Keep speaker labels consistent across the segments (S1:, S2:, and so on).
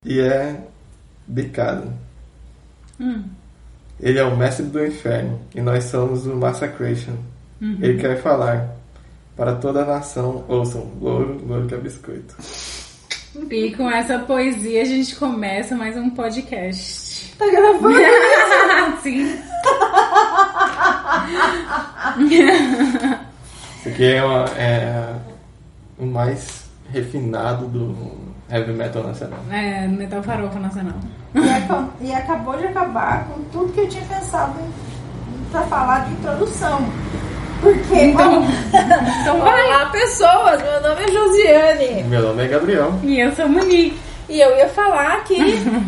S1: e é bicado. Ele é o mestre do inferno e nós somos o Massacration. Ele quer falar para toda a nação, ouçam, louro que é biscoito.
S2: E com essa poesia a gente começa mais um podcast.
S3: Tá gravando?
S2: Sim.
S1: Isso aqui é o mais refinado do heavy metal nacional.
S2: É, metal farofa nacional.
S3: E acabou de acabar com tudo que eu tinha pensado pra falar de introdução. Porque,
S2: Então
S3: olá pessoas, meu nome é Josiane.
S1: Meu nome é Gabriel.
S2: E eu sou Monique.
S3: E eu ia falar que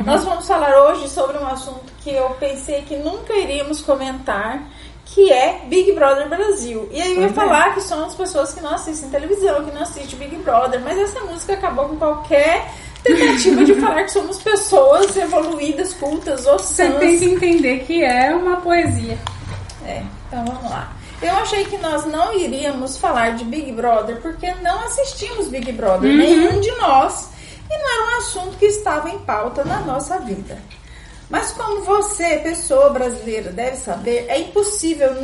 S3: nós vamos falar hoje sobre um assunto que eu pensei que nunca iríamos comentar, que é Big Brother Brasil. E aí eu ia falar que somos pessoas que não assistem televisão, que não assistem Big Brother, mas essa música acabou com qualquer tentativa de falar que somos pessoas evoluídas, cultas ou
S2: Você
S3: sãs.
S2: tem que entender que é uma poesia.
S3: Então vamos lá. Eu achei que nós não iríamos falar de Big Brother porque não assistimos Big Brother, nenhum de nós, e não era um assunto que estava em pauta na nossa vida. Mas como você, pessoa brasileira, deve saber, é impossível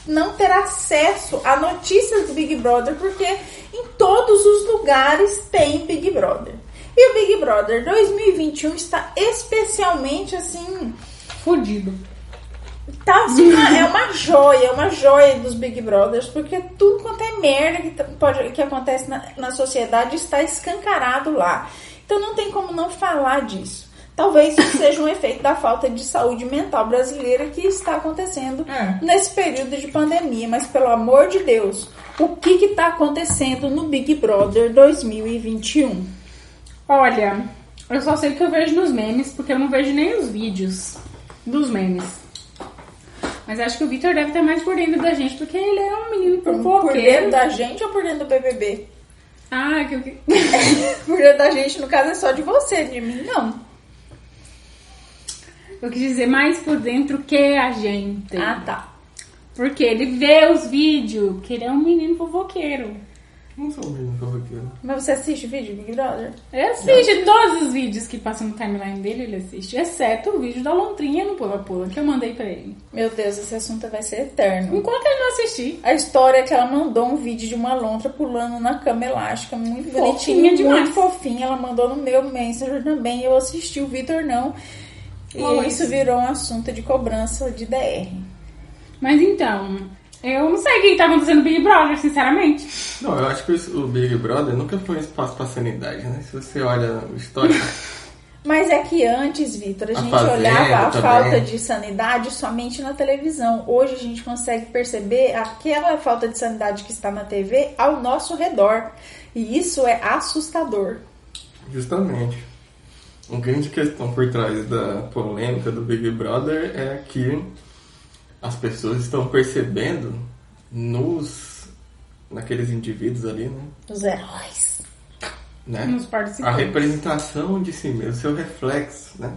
S3: não ter acesso a notícias do Big Brother, porque em todos os lugares tem Big Brother. E o Big Brother 2021 está especialmente assim...
S2: Fudido.
S3: Tá assim, é uma joia dos Big Brothers, porque tudo quanto é merda que acontece na sociedade está escancarado lá. Então não tem como não falar disso. Talvez isso seja um efeito da falta de saúde mental brasileira que está acontecendo nesse período de pandemia. Mas pelo amor de Deus, o que está acontecendo no Big Brother 2021?
S2: Olha, eu só sei que eu vejo nos memes, porque eu não vejo nem os vídeos dos memes. Mas acho que o Vitor deve estar mais por dentro da gente, porque ele é um menino fofoqueiro.
S3: Por dentro da gente ou por dentro do BBB?
S2: Ah, que...
S3: Por dentro da gente, no caso, é só de você, de mim, não.
S2: Eu quis dizer mais por dentro que a gente.
S3: Ah, tá.
S2: Porque ele vê os vídeos, que ele é um menino fofoqueiro.
S1: Não sou um menino fofoqueiro.
S3: Mas você assiste vídeo Big Brother?
S2: Ele assiste todos os vídeos que passam no timeline dele, ele assiste. Exceto o vídeo da lontrinha no pula-pula, que eu mandei pra ele.
S3: Meu Deus, esse assunto vai ser eterno.
S2: Enquanto ele não assistir.
S3: A história é que ela mandou um vídeo de uma lontra pulando na cama elástica, muito
S2: Fofinha
S3: bonitinha,
S2: demais.
S3: muito fofinha. Ela mandou no meu Messenger também, eu assisti, o Vitor não. E isso virou um assunto de cobrança de DR.
S2: Mas então, eu não sei o que tá acontecendo no Big Brother, sinceramente.
S1: Não, eu acho que o Big Brother nunca foi um espaço pra sanidade, né? Se você olha o histórico...
S3: Mas é que antes, Vitor, a gente
S1: Fazenda
S3: olhava a
S1: também.
S3: falta de sanidade somente na televisão. Hoje a gente consegue perceber aquela falta de sanidade que está na TV ao nosso redor. E isso é assustador.
S1: Justamente. Uma grande questão por trás da polêmica do Big Brother é que as pessoas estão percebendo naqueles indivíduos ali, né?
S3: Os heróis.
S2: Nos
S1: A
S2: participantes.
S1: representação de si mesmo, seu reflexo, né?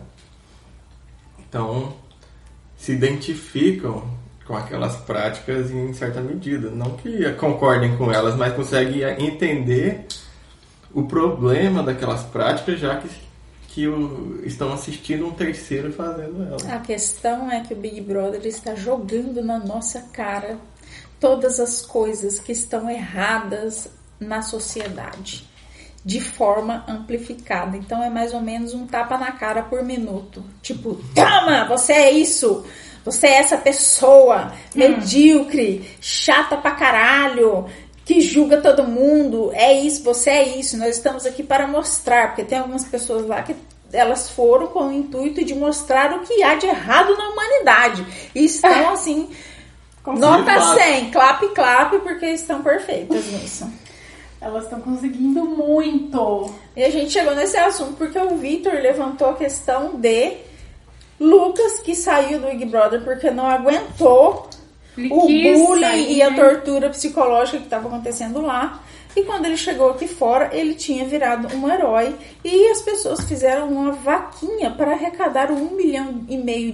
S1: Então, se identificam com aquelas práticas em certa medida. Não que concordem com elas, mas conseguem entender o problema daquelas práticas, já que estão assistindo um terceiro fazendo elas.
S3: A questão é que o Big Brother está jogando na nossa cara todas as coisas que estão erradas na sociedade, de forma amplificada. Então é mais ou menos um tapa na cara por minuto. Tipo, toma, você é isso, você é essa pessoa medíocre, chata pra caralho, que julga todo mundo, é isso, você é isso, nós estamos aqui para mostrar, porque tem algumas pessoas lá que elas foram com o intuito de mostrar o que há de errado na humanidade, e estão assim, nota 100, clap, porque estão perfeitas nisso.
S2: Elas estão conseguindo muito.
S3: E a gente chegou nesse assunto porque o Vitor levantou a questão de Lucas, que saiu do Big Brother porque não aguentou
S2: Ele
S3: o
S2: quis
S3: bullying
S2: sair,
S3: e a
S2: né?
S3: tortura psicológica que estava acontecendo lá. E quando ele chegou aqui fora, ele tinha virado um herói. E as pessoas fizeram uma vaquinha para arrecadar 1,5 milhão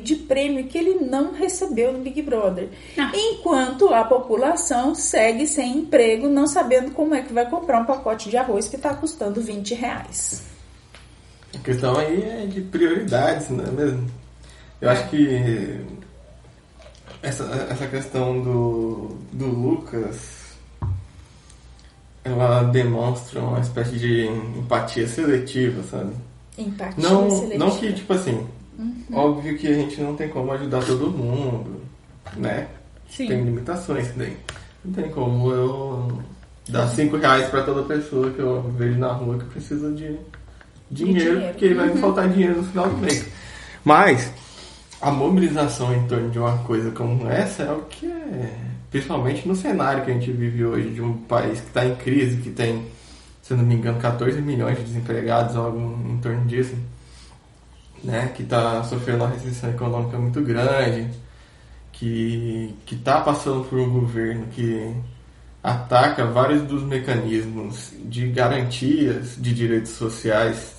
S3: de prêmio que ele não recebeu no Big Brother. Enquanto a população segue sem emprego, não sabendo como é que vai comprar um pacote de arroz que está custando R$20.
S1: A questão aí é de prioridades, não é mesmo? Eu acho que essa questão do Lucas, ela demonstra uma espécie de empatia seletiva, sabe?
S3: Empatia seletiva.
S1: Não que, tipo assim, óbvio que a gente não tem como ajudar todo mundo, né?
S2: Sim.
S1: Tem limitações daí. Não tem como eu dar R$5 pra toda pessoa que eu vejo na rua que precisa de dinheiro, porque vai me faltar dinheiro no final do mês. Mas a mobilização em torno de uma coisa como essa é o que é, principalmente no cenário que a gente vive hoje, de um país que está em crise, que tem, se eu não me engano, 14 milhões de desempregados, algo em torno disso, né? Que está sofrendo uma recessão econômica muito grande, que está passando por um governo que ataca vários dos mecanismos de garantias de direitos sociais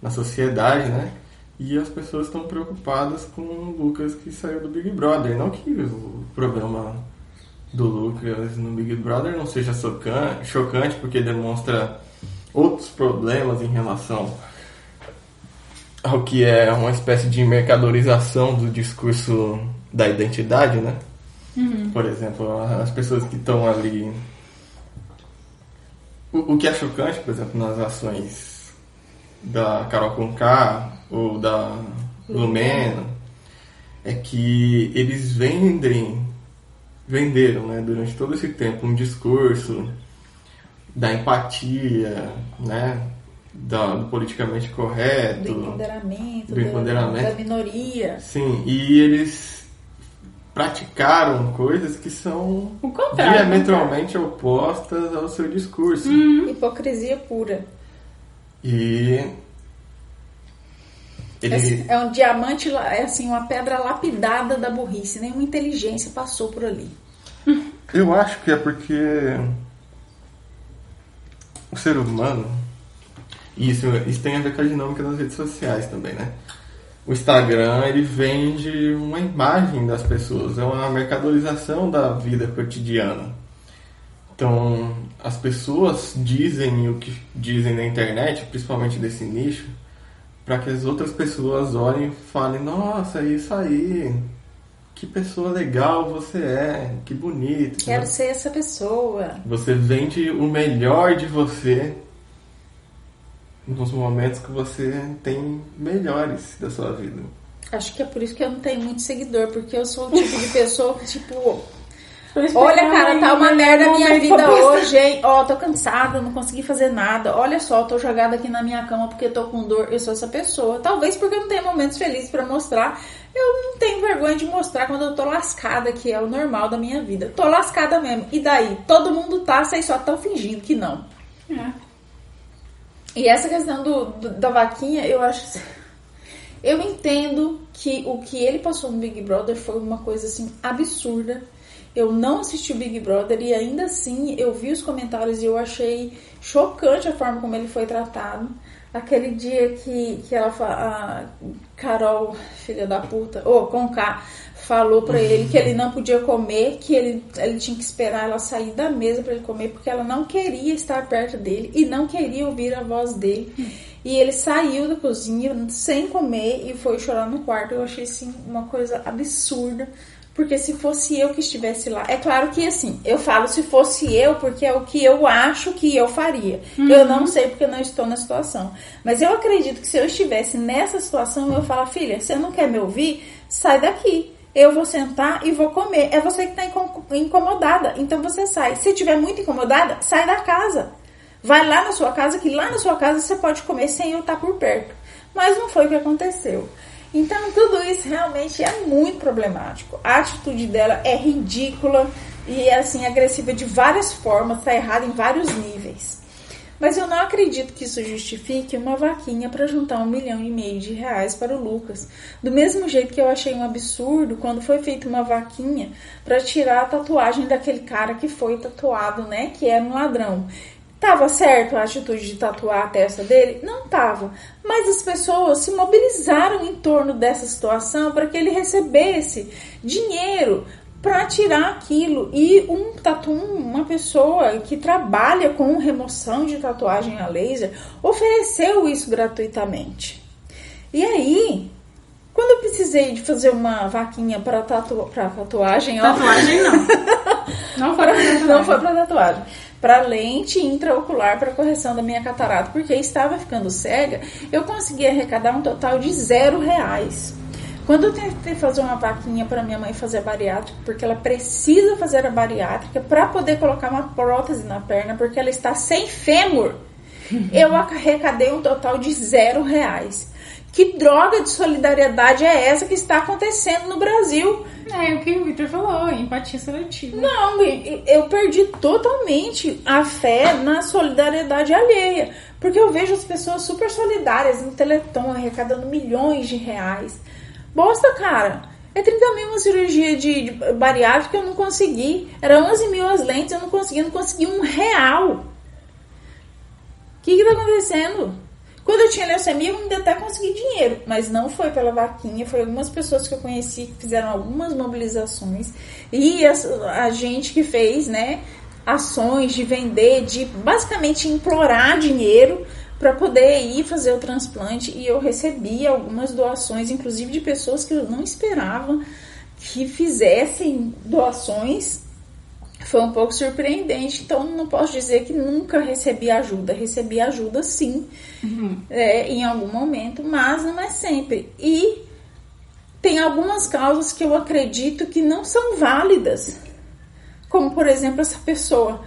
S1: na sociedade, né? E as pessoas estão preocupadas com o Lucas que saiu do Big Brother. Não que o problema do Lucas no Big Brother não seja chocante, porque demonstra outros problemas em relação ao que é uma espécie de mercadorização do discurso da identidade, né? Por exemplo, as pessoas que estão ali... O que é chocante, por exemplo, nas ações da Carol Conká ou da Lumena, é que eles venderam, né, durante todo esse tempo um discurso da empatia, né, do politicamente correto,
S3: do empoderamento, da minoria.
S1: Sim, e eles praticaram coisas que são diametralmente opostas ao seu discurso.
S3: Hipocrisia pura.
S1: E
S3: É um diamante, é assim, uma pedra lapidada da burrice. Nenhuma inteligência passou por ali.
S1: eu acho que é porque o ser humano, e isso tem a ver com a dinâmica das redes sociais também, né? O Instagram, ele vende uma imagem das pessoas, é uma mercadorização da vida cotidiana. Então, as pessoas dizem o que dizem na internet, principalmente desse nicho, para que as outras pessoas olhem e falem: nossa, é isso aí, que pessoa legal você é, que bonito.
S3: Quero ser essa pessoa.
S1: Você vende o melhor de você nos momentos que você tem melhores da sua vida.
S3: Acho que é por isso que eu não tenho muito seguidor, porque eu sou o tipo de pessoa que, tipo... Olha, cara, tá uma merda a minha vida hoje, hein? Ó, tô cansada, não consegui fazer nada. Olha só, tô jogada aqui na minha cama porque tô com dor. Eu sou essa pessoa. Talvez porque eu não tenho momentos felizes pra mostrar. Eu não tenho vergonha de mostrar quando eu tô lascada, que é o normal da minha vida. Tô lascada mesmo. E daí? Todo mundo tá, vocês só estão fingindo que não. E essa questão da vaquinha, eu acho... Eu entendo que o que ele passou no Big Brother foi uma coisa, assim, absurda. Eu não assisti o Big Brother e ainda assim eu vi os comentários e eu achei chocante a forma como ele foi tratado. Aquele dia que a Carol, filha da puta, Conká, falou pra ele que ele não podia comer, que ele tinha que esperar ela sair da mesa pra ele comer, porque ela não queria estar perto dele e não queria ouvir a voz dele. E ele saiu da cozinha sem comer e foi chorar no quarto. Eu achei, assim, uma coisa absurda. Porque se fosse eu que estivesse lá... É claro que, assim, eu falo se fosse eu, porque é o que eu acho que eu faria. Eu não sei porque não estou na situação. Mas eu acredito que se eu estivesse nessa situação, eu falo: filha, você não quer me ouvir? Sai daqui. Eu vou sentar e vou comer. É você que está incomodada, então você sai. Se estiver muito incomodada, sai da casa. Vai lá na sua casa, que lá na sua casa você pode comer sem eu estar por perto. Mas não foi o que aconteceu. Então, tudo isso realmente é muito problemático. A atitude dela é ridícula e é, assim, agressiva de várias formas, está errada em vários níveis. Mas eu não acredito que isso justifique uma vaquinha para juntar R$1,5 milhão para o Lucas. Do mesmo jeito que eu achei um absurdo quando foi feita uma vaquinha para tirar a tatuagem daquele cara que foi tatuado, né, que era um ladrão. Tava certo a atitude de tatuar a testa dele? Não tava. Mas as pessoas se mobilizaram em torno dessa situação para que ele recebesse dinheiro para tirar aquilo. E uma pessoa que trabalha com remoção de tatuagem a laser ofereceu isso gratuitamente. E aí, quando eu precisei de fazer uma vaquinha para tatuagem...
S2: Tatuagem não.
S3: Não foi para tatuagem. Para lente intraocular para correção da minha catarata, porque estava ficando cega, eu consegui arrecadar um total de R$0. Quando eu tentei fazer uma vaquinha para minha mãe fazer a bariátrica, porque ela precisa fazer a bariátrica para poder colocar uma prótese na perna, porque ela está sem fêmur, eu arrecadei um total de R$0. Que droga de solidariedade é essa que está acontecendo no Brasil?
S2: É o que o Victor falou, empatia seletiva.
S3: Não, eu perdi totalmente a fé na solidariedade alheia. Porque eu vejo as pessoas super solidárias no Teleton, arrecadando milhões de reais. Bosta, cara. É 30 mil uma cirurgia de bariátrica, eu não consegui. Era 11 mil as lentes, eu não consegui R$1. O que tá acontecendo? Quando eu tinha leucemia, eu ainda até consegui dinheiro, mas não foi pela vaquinha, foi algumas pessoas que eu conheci que fizeram algumas mobilizações e a gente que fez, né, ações de vender, de basicamente implorar dinheiro para poder ir fazer o transplante, e eu recebi algumas doações, inclusive de pessoas que eu não esperava que fizessem doações. Foi um pouco surpreendente, então não posso dizer que nunca recebi ajuda. Recebi ajuda sim, em algum momento, mas não é sempre. E tem algumas causas que eu acredito que não são válidas. Como, por exemplo, essa pessoa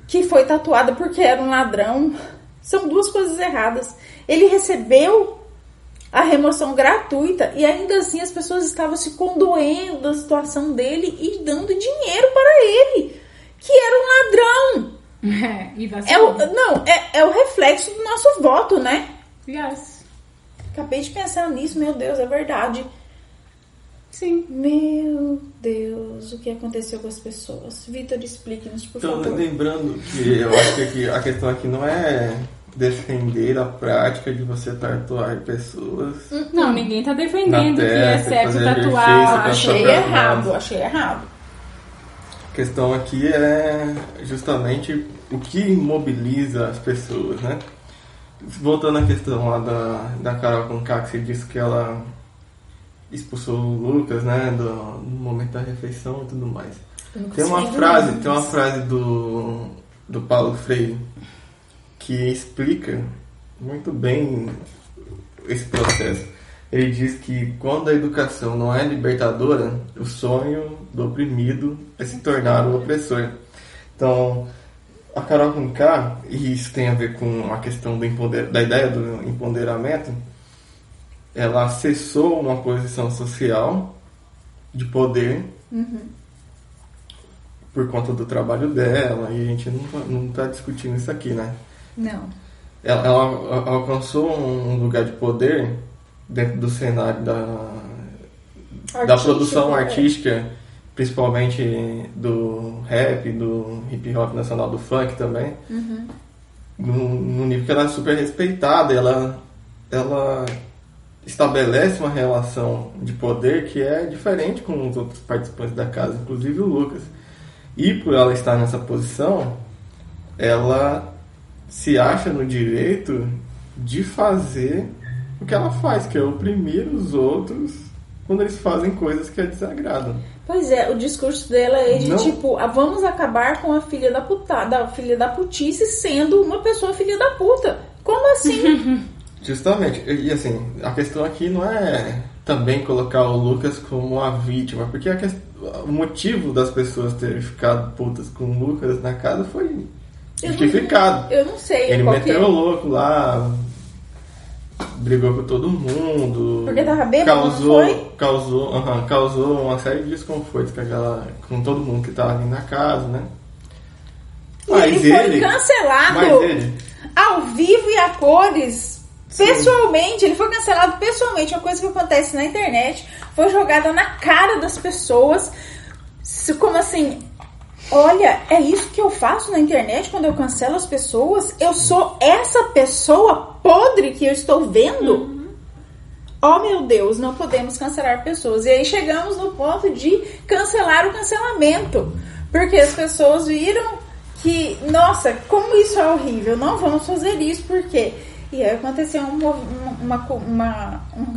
S3: que foi tatuada porque era um ladrão. São duas coisas erradas. Ele recebeu a remoção gratuita e ainda assim as pessoas estavam se condoendo da situação dele e dando dinheiro para ele, que era um ladrão. É o reflexo do nosso voto, né?
S2: Yes.
S3: Acabei de pensar nisso, meu Deus, é verdade.
S2: Sim.
S3: Meu Deus, o que aconteceu com as pessoas? Vitor, explique-nos, por favor.
S1: Então, lembrando que eu acho que a questão aqui não é defender a prática de você tatuar pessoas.
S2: Não, ninguém tá defendendo que é certo
S1: fazer
S2: tatuar.
S1: exercício,
S3: Achei errado.
S1: A questão aqui é justamente o que mobiliza as pessoas, né? Voltando à questão lá da Carol Conká, que você disse que ela expulsou o Lucas, né, no momento da refeição e tudo mais. Tem uma frase do Paulo Freire que explica muito bem esse processo. Ele diz que quando a educação não é libertadora, o sonho do oprimido é se tornar o opressor. Então, a Carol Conká, e isso tem a ver com a questão da ideia do empoderamento, ela acessou uma posição social de poder por conta do trabalho dela, e a gente não está discutindo isso aqui, né?
S3: Não.
S1: Ela alcançou um lugar de poder dentro do cenário da produção artística, principalmente do rap, do hip hop nacional, do funk também, no nível que ela é super respeitada. Ela estabelece uma relação de poder que é diferente com os outros participantes da casa, inclusive o Lucas. E por ela estar nessa posição, ela se acha no direito de fazer o que ela faz, que é oprimir os outros quando eles fazem coisas que a desagradam.
S3: Pois é, o discurso dela é de tipo, vamos acabar com a filha da putice sendo uma pessoa filha da puta. Como assim?
S1: Justamente, e assim, a questão aqui não é também colocar o Lucas como a vítima, porque o motivo das pessoas terem ficado putas com o Lucas na casa foi justificado.
S3: Eu não sei.
S1: Ele meteu o louco lá, brigou com todo mundo.
S3: Porque tava bêbado,
S1: causou uma série de desconfortos com todo mundo que tava ali na casa, né?
S3: Mas ele foi cancelado ao vivo e a cores. Pessoalmente, ele foi cancelado pessoalmente. Uma coisa que acontece na internet foi jogada na cara das pessoas. Como assim? Olha, é isso que eu faço na internet quando eu cancelo as pessoas? Eu sou essa pessoa podre que eu estou vendo? oh meu Deus, não podemos cancelar pessoas. E aí chegamos no ponto de cancelar o cancelamento. Porque as pessoas viram que, nossa, como isso é horrível, não vamos fazer isso, por quê? E aí aconteceu um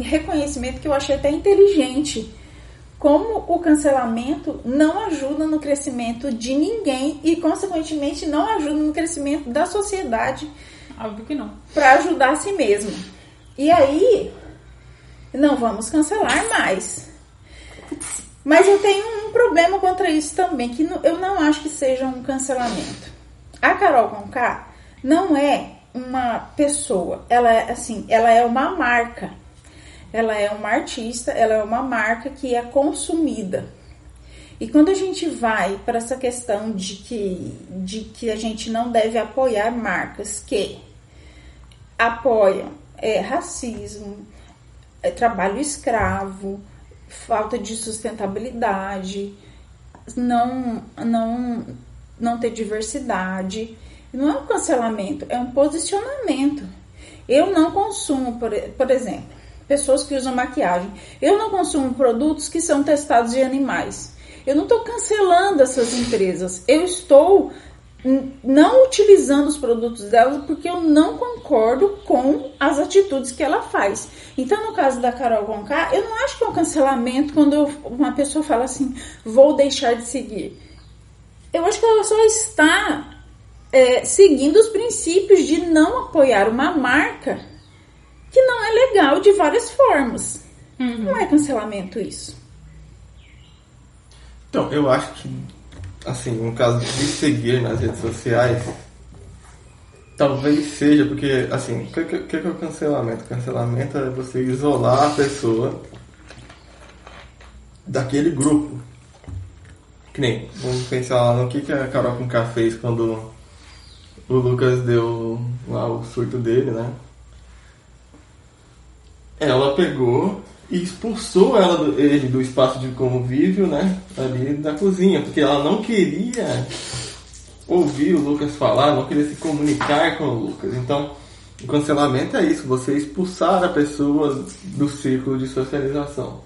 S3: reconhecimento que eu achei até inteligente. Como o cancelamento não ajuda no crescimento de ninguém e, consequentemente, não ajuda no crescimento da sociedade.
S2: Óbvio que não.
S3: Para ajudar a si mesmo. E aí, não vamos cancelar mais. Mas eu tenho um problema contra isso também, que eu não acho que seja um cancelamento. A Carol Conká não é uma pessoa, ela é uma marca. Ela é uma artista, ela é uma marca que é consumida. E quando a gente vai para essa questão de que a gente não deve apoiar marcas que apoiam racismo, trabalho escravo, falta de sustentabilidade, não ter diversidade, não é um cancelamento, é um posicionamento. Eu não consumo, por exemplo, pessoas que usam maquiagem. Eu não consumo produtos que são testados em animais. Eu não estou cancelando essas empresas. Eu estou não utilizando os produtos delas porque eu não concordo com as atitudes que ela faz. Então, no caso da Carol Conká, eu não acho que é um cancelamento quando uma pessoa fala assim, vou deixar de seguir. Eu acho que ela só está seguindo os princípios de não apoiar uma marca que não é legal de várias formas. Não é cancelamento isso.
S1: Então, eu acho que, assim, no caso de seguir nas redes sociais, talvez seja porque, assim, o que é o cancelamento? Cancelamento é você isolar a pessoa daquele grupo. Que nem, vamos pensar lá no que a Carol Conká fez quando o Lucas deu lá o surto dele, né? Ela pegou e expulsou ele do espaço de convívio, né? Ali da cozinha, porque ela não queria ouvir o Lucas falar, não queria se comunicar com o Lucas. Então, o cancelamento é isso, você expulsar a pessoa do círculo de socialização.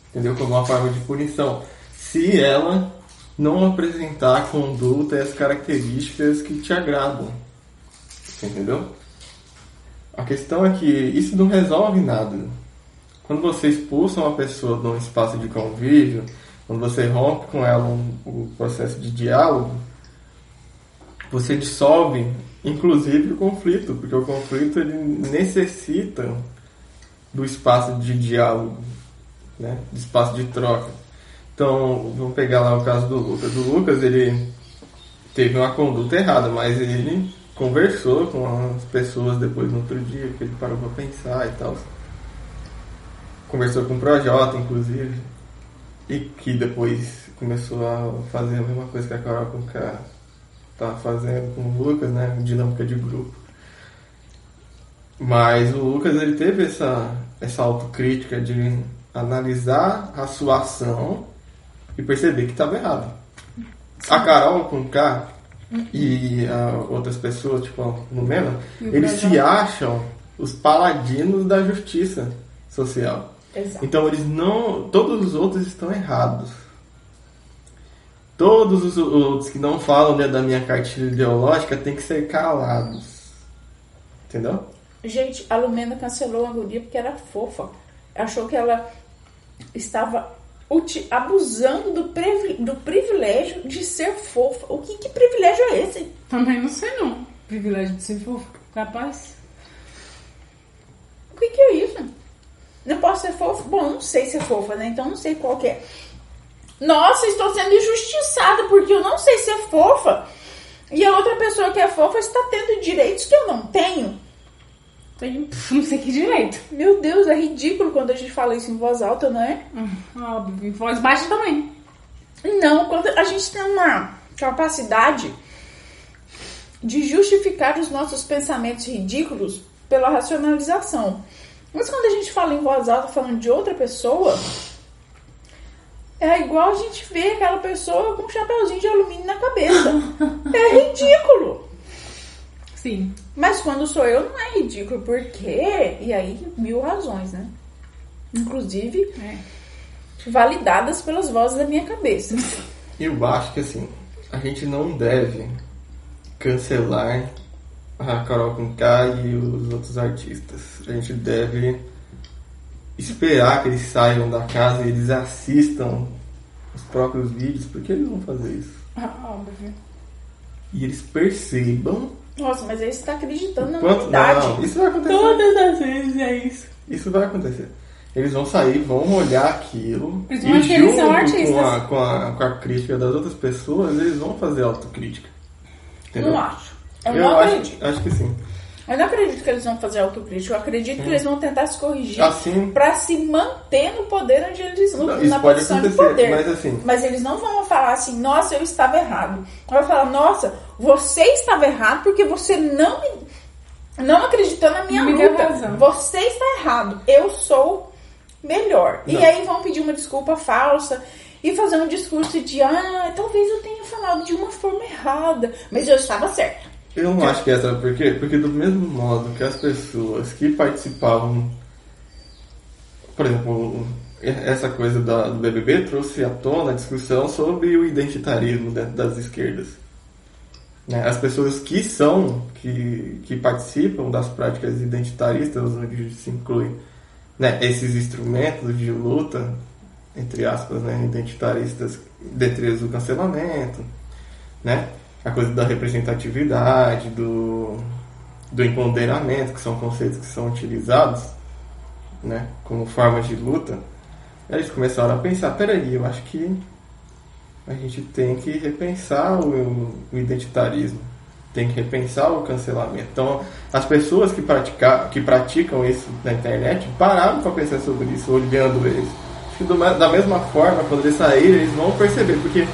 S1: Entendeu? Como uma forma de punição. Se ela não apresentar a conduta e as características que te agradam. Entendeu? A questão é que isso não resolve nada. Quando você expulsa uma pessoa de um espaço de convívio, quando você rompe com ela o processo de diálogo, você dissolve, inclusive, o conflito, porque o conflito ele necessita do espaço de diálogo, né? Do espaço de troca. Então, vamos pegar lá o caso do Lucas. O Lucas, ele teve uma conduta errada, mas ele conversou com as pessoas depois no outro dia, que ele parou para pensar e tal. Conversou com o Projota, inclusive, e que depois começou a fazer a mesma coisa que a Carol Conká tá fazendo com o Lucas, né? Dinâmica de grupo. Mas o Lucas, ele teve essa autocrítica de analisar a sua ação e perceber que estava errado. A Carol Conká e outras pessoas, tipo no Mena, eles se acham os paladinos da justiça social.
S3: Exato.
S1: Então eles não. Todos os outros estão errados. Todos os outros que não falam dentro da minha cartilha ideológica têm que ser calados. Entendeu?
S3: Gente, a Lumena cancelou a guria porque era fofa. Achou que ela estava abusando do privilégio de ser fofa. O que privilégio é esse?
S2: Também não sei não. Privilégio de ser fofa. Capaz.
S3: O que é isso? Não posso ser fofa? Bom, não sei ser fofa, né? Então não sei qual que é. Nossa, estou sendo injustiçada porque eu não sei ser fofa. E a outra pessoa que é fofa está tendo direitos que eu não tenho.
S2: Não sei que direito.
S3: Meu Deus, é ridículo quando a gente fala isso em voz alta, não é?
S2: Óbvio, em voz baixa também.
S3: Não, quando a gente tem uma capacidade de justificar os nossos pensamentos ridículos pela racionalização. Mas quando a gente fala em voz alta falando de outra pessoa, é igual a gente ver aquela pessoa com um chapeuzinho de alumínio na cabeça. É ridículo.
S2: Sim.
S3: Mas quando sou eu, não é ridículo, porque... E aí, 1000 razões, né? inclusive validadas pelas vozes da minha cabeça.
S1: Eu acho que assim, a gente não deve cancelar a Carol Conká e os outros artistas. A gente deve esperar que eles saiam da casa e eles assistam os próprios vídeos, porque eles vão fazer isso.
S2: Óbvio.
S1: E eles percebam...
S3: Nossa, mas aí você tá acreditando na humanidade.
S1: Não, isso vai acontecer.
S2: Todas as vezes é isso.
S1: Isso vai acontecer. Eles vão sair, vão olhar aquilo
S2: Eles vão achar que eles são artistas.
S1: com a crítica das outras pessoas, eles vão fazer autocrítica. Entendeu?
S3: Não acho. Eu não acredito.
S1: Acho que sim.
S3: Eu não acredito que eles vão fazer autocrítica. Eu acredito que eles vão tentar se corrigir
S1: assim,
S3: pra se manter no poder onde eles na
S1: pode
S3: posição de
S1: acontecer,
S3: poder.
S1: mas assim...
S3: Mas eles não vão falar assim, nossa, eu estava errado. Vai falar, nossa, você estava errado porque você não acreditou na minha luta.
S2: Razão.
S3: Você está errado. Eu sou melhor.
S1: Não.
S3: E aí vão pedir uma desculpa falsa e fazer um discurso de, talvez eu tenha falado de uma forma errada, mas eu estava certa.
S1: Eu não acho que é, sabe por quê? Porque do mesmo modo que as pessoas que participavam, por exemplo, essa coisa do BBB trouxe à tona a discussão sobre o identitarismo dentro das esquerdas. Né? As pessoas que participam das práticas identitaristas, onde se inclui, né, esses instrumentos de luta, entre aspas, né, identitaristas, dentre eles o cancelamento, né? A coisa da representatividade, do empoderamento, que são conceitos que são utilizados, né, como formas de luta. Aí eles começaram a pensar, peraí, eu acho que a gente tem que repensar o identitarismo, tem que repensar o cancelamento. Então, as pessoas que praticam isso na internet pararam para pensar sobre isso, olhando eles. Acho que da mesma forma, quando eles saírem, eles vão perceber, porque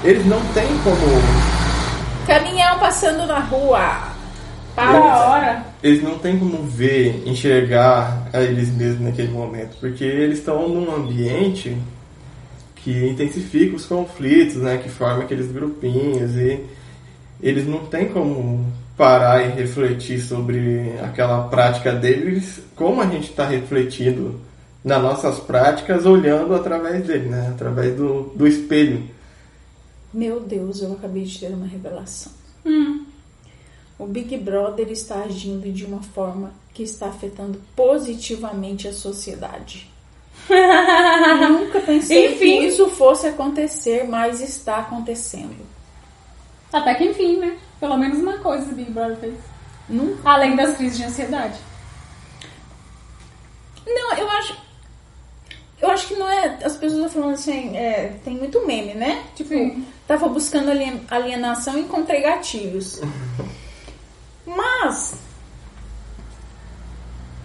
S1: eles não têm como...
S3: Caminhão passando na rua.
S2: Para a hora.
S1: Eles não têm como ver, enxergar a eles mesmos naquele momento, porque eles estão num ambiente que intensifica os conflitos, né, que forma aqueles grupinhos, e eles não têm como parar e refletir sobre aquela prática deles, como a gente está refletindo nas nossas práticas, olhando através dele, né, através do espelho.
S3: Meu Deus, eu acabei de ter uma revelação. O Big Brother está agindo de uma forma que está afetando positivamente a sociedade. Nunca pensei que isso fosse acontecer, mas está acontecendo.
S2: Até que enfim, né? Pelo menos uma coisa o Big Brother fez.
S3: Nunca.
S2: Além das crises de ansiedade.
S3: Não, eu acho que não é... As pessoas estão falando assim, tem muito meme, né? Tipo, tava buscando alienação e encontrei gatilhos. Mas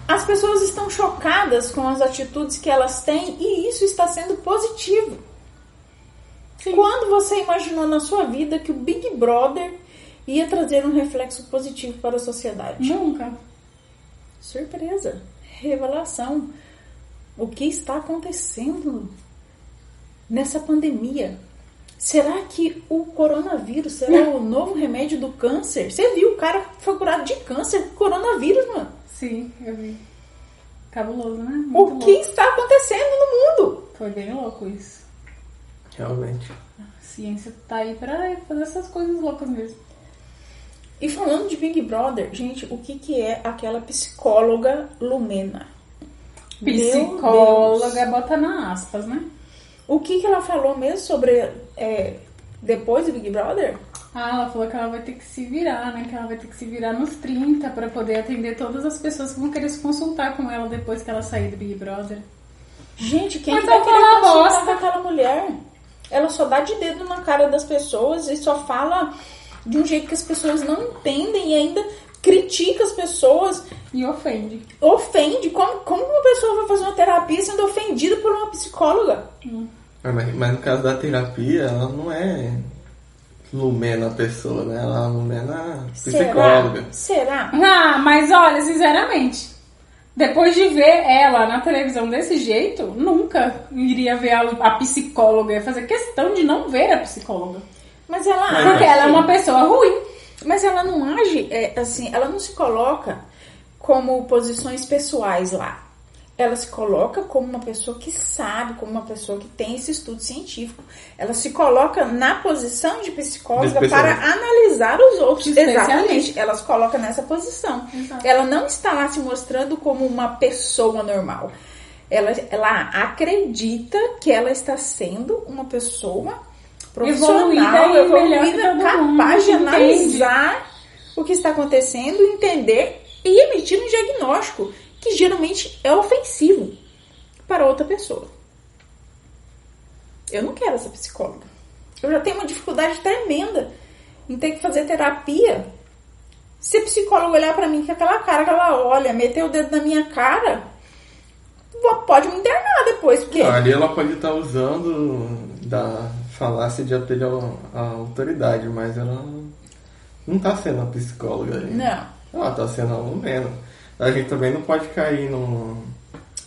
S3: as pessoas estão chocadas com as atitudes que elas têm e isso está sendo positivo. Sim. Quando você imaginou na sua vida que o Big Brother ia trazer um reflexo positivo para a sociedade?
S2: Nunca.
S3: Surpresa. Revelação. O que está acontecendo nessa pandemia? Será que o coronavírus será o novo remédio do câncer? Você viu, o cara foi curado de câncer, coronavírus, mano.
S2: Sim, eu vi. Cabuloso, né? Muito
S3: o
S2: louco.
S3: que está acontecendo no mundo?
S2: Foi bem louco isso.
S1: Realmente.
S2: A ciência tá aí pra fazer essas coisas loucas mesmo.
S3: E falando de Big Brother, gente, o que é aquela psicóloga Lumena?
S2: Psicóloga, bota na aspas, né?
S3: O que ela falou mesmo sobre depois do Big Brother?
S2: Ela falou que ela vai ter que se virar, né? Que ela vai ter que se virar nos 30 pra poder atender todas as pessoas que vão querer se consultar com ela depois que ela sair do Big Brother.
S3: Gente, quem
S2: Mas
S3: vai querer
S2: falar
S3: consultar
S2: bosta
S3: com aquela mulher? Ela só dá de dedo na cara das pessoas e só fala de um jeito que as pessoas não entendem e ainda critica as pessoas.
S2: E ofende.
S3: Ofende. Como uma pessoa vai fazer uma terapia sendo ofendida por uma psicóloga?
S1: Mas no caso da terapia, ela não é Lumena a pessoa, né? Ela é Lumena psicóloga.
S3: Será?
S2: Mas olha, sinceramente, depois de ver ela na televisão desse jeito, nunca iria ver a psicóloga. Ia fazer questão de não ver a psicóloga.
S3: Mas ela
S2: Porque ela é uma pessoa ruim.
S3: Mas ela não age assim, ela não se coloca como posições pessoais lá. ela se coloca como uma pessoa que sabe, como uma pessoa que tem esse estudo científico. Ela se coloca na posição de psicóloga para analisar os outros. Exatamente. Ela se coloca nessa posição.
S2: Exato.
S3: Ela não está lá se mostrando como uma pessoa normal. Ela acredita que ela está sendo uma pessoa profissional, evoluída, capaz de analisar o que está acontecendo, entender e emitir um diagnóstico que geralmente é ofensivo para outra pessoa. Eu não quero essa psicóloga. Eu já tenho uma dificuldade tremenda em ter que fazer terapia. Se a psicóloga olhar para mim com aquela cara que ela olha, meter o dedo na minha cara, pode me internar depois. Porque...
S1: ali ela pode estar usando da falácia de apelo à autoridade, mas ela não está sendo uma psicóloga ali.
S3: Não.
S1: Ela está sendo alumena. A gente também não pode cair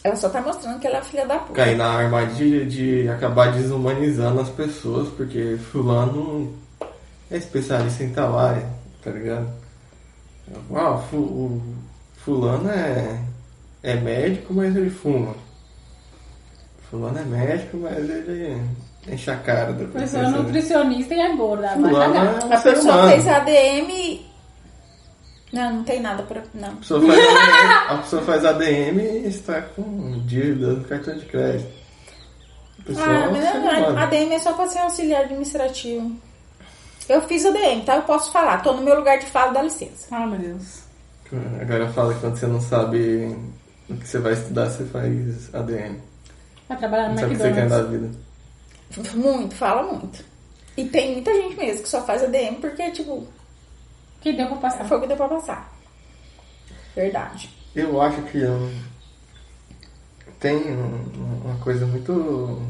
S3: Ela só tá mostrando que ela é filha da puta.
S1: Cair na armadilha de acabar desumanizando as pessoas, porque fulano é especialista em tal área, tá ligado? Uau, fulano é médico, mas ele fuma. Fulano é médico, mas ele enche a cara da
S2: pessoa. Pessoa nutricionista e é gorda.
S1: Fulano é um
S3: a
S1: ser
S3: pessoa
S1: humano.
S3: fez ADM... Não tem nada pra... Não.
S1: A pessoa faz ADM e está com dívida no cartão de crédito.
S3: Mas ADM é só pra ser auxiliar administrativo. Eu fiz ADM, tá? Eu posso falar. Tô no meu lugar de fala, dá licença.
S2: Ah, meu Deus.
S1: Agora fala que quando você não sabe o que você vai estudar, você faz ADM.
S2: Vai trabalhar no
S1: Não sabe o que você quer da vida.
S3: Muito, fala muito. E tem muita gente mesmo que só faz ADM porque, tipo...
S2: Que deu pra passar.
S3: Foi o que deu pra passar. Verdade.
S1: Eu acho que tem uma coisa muito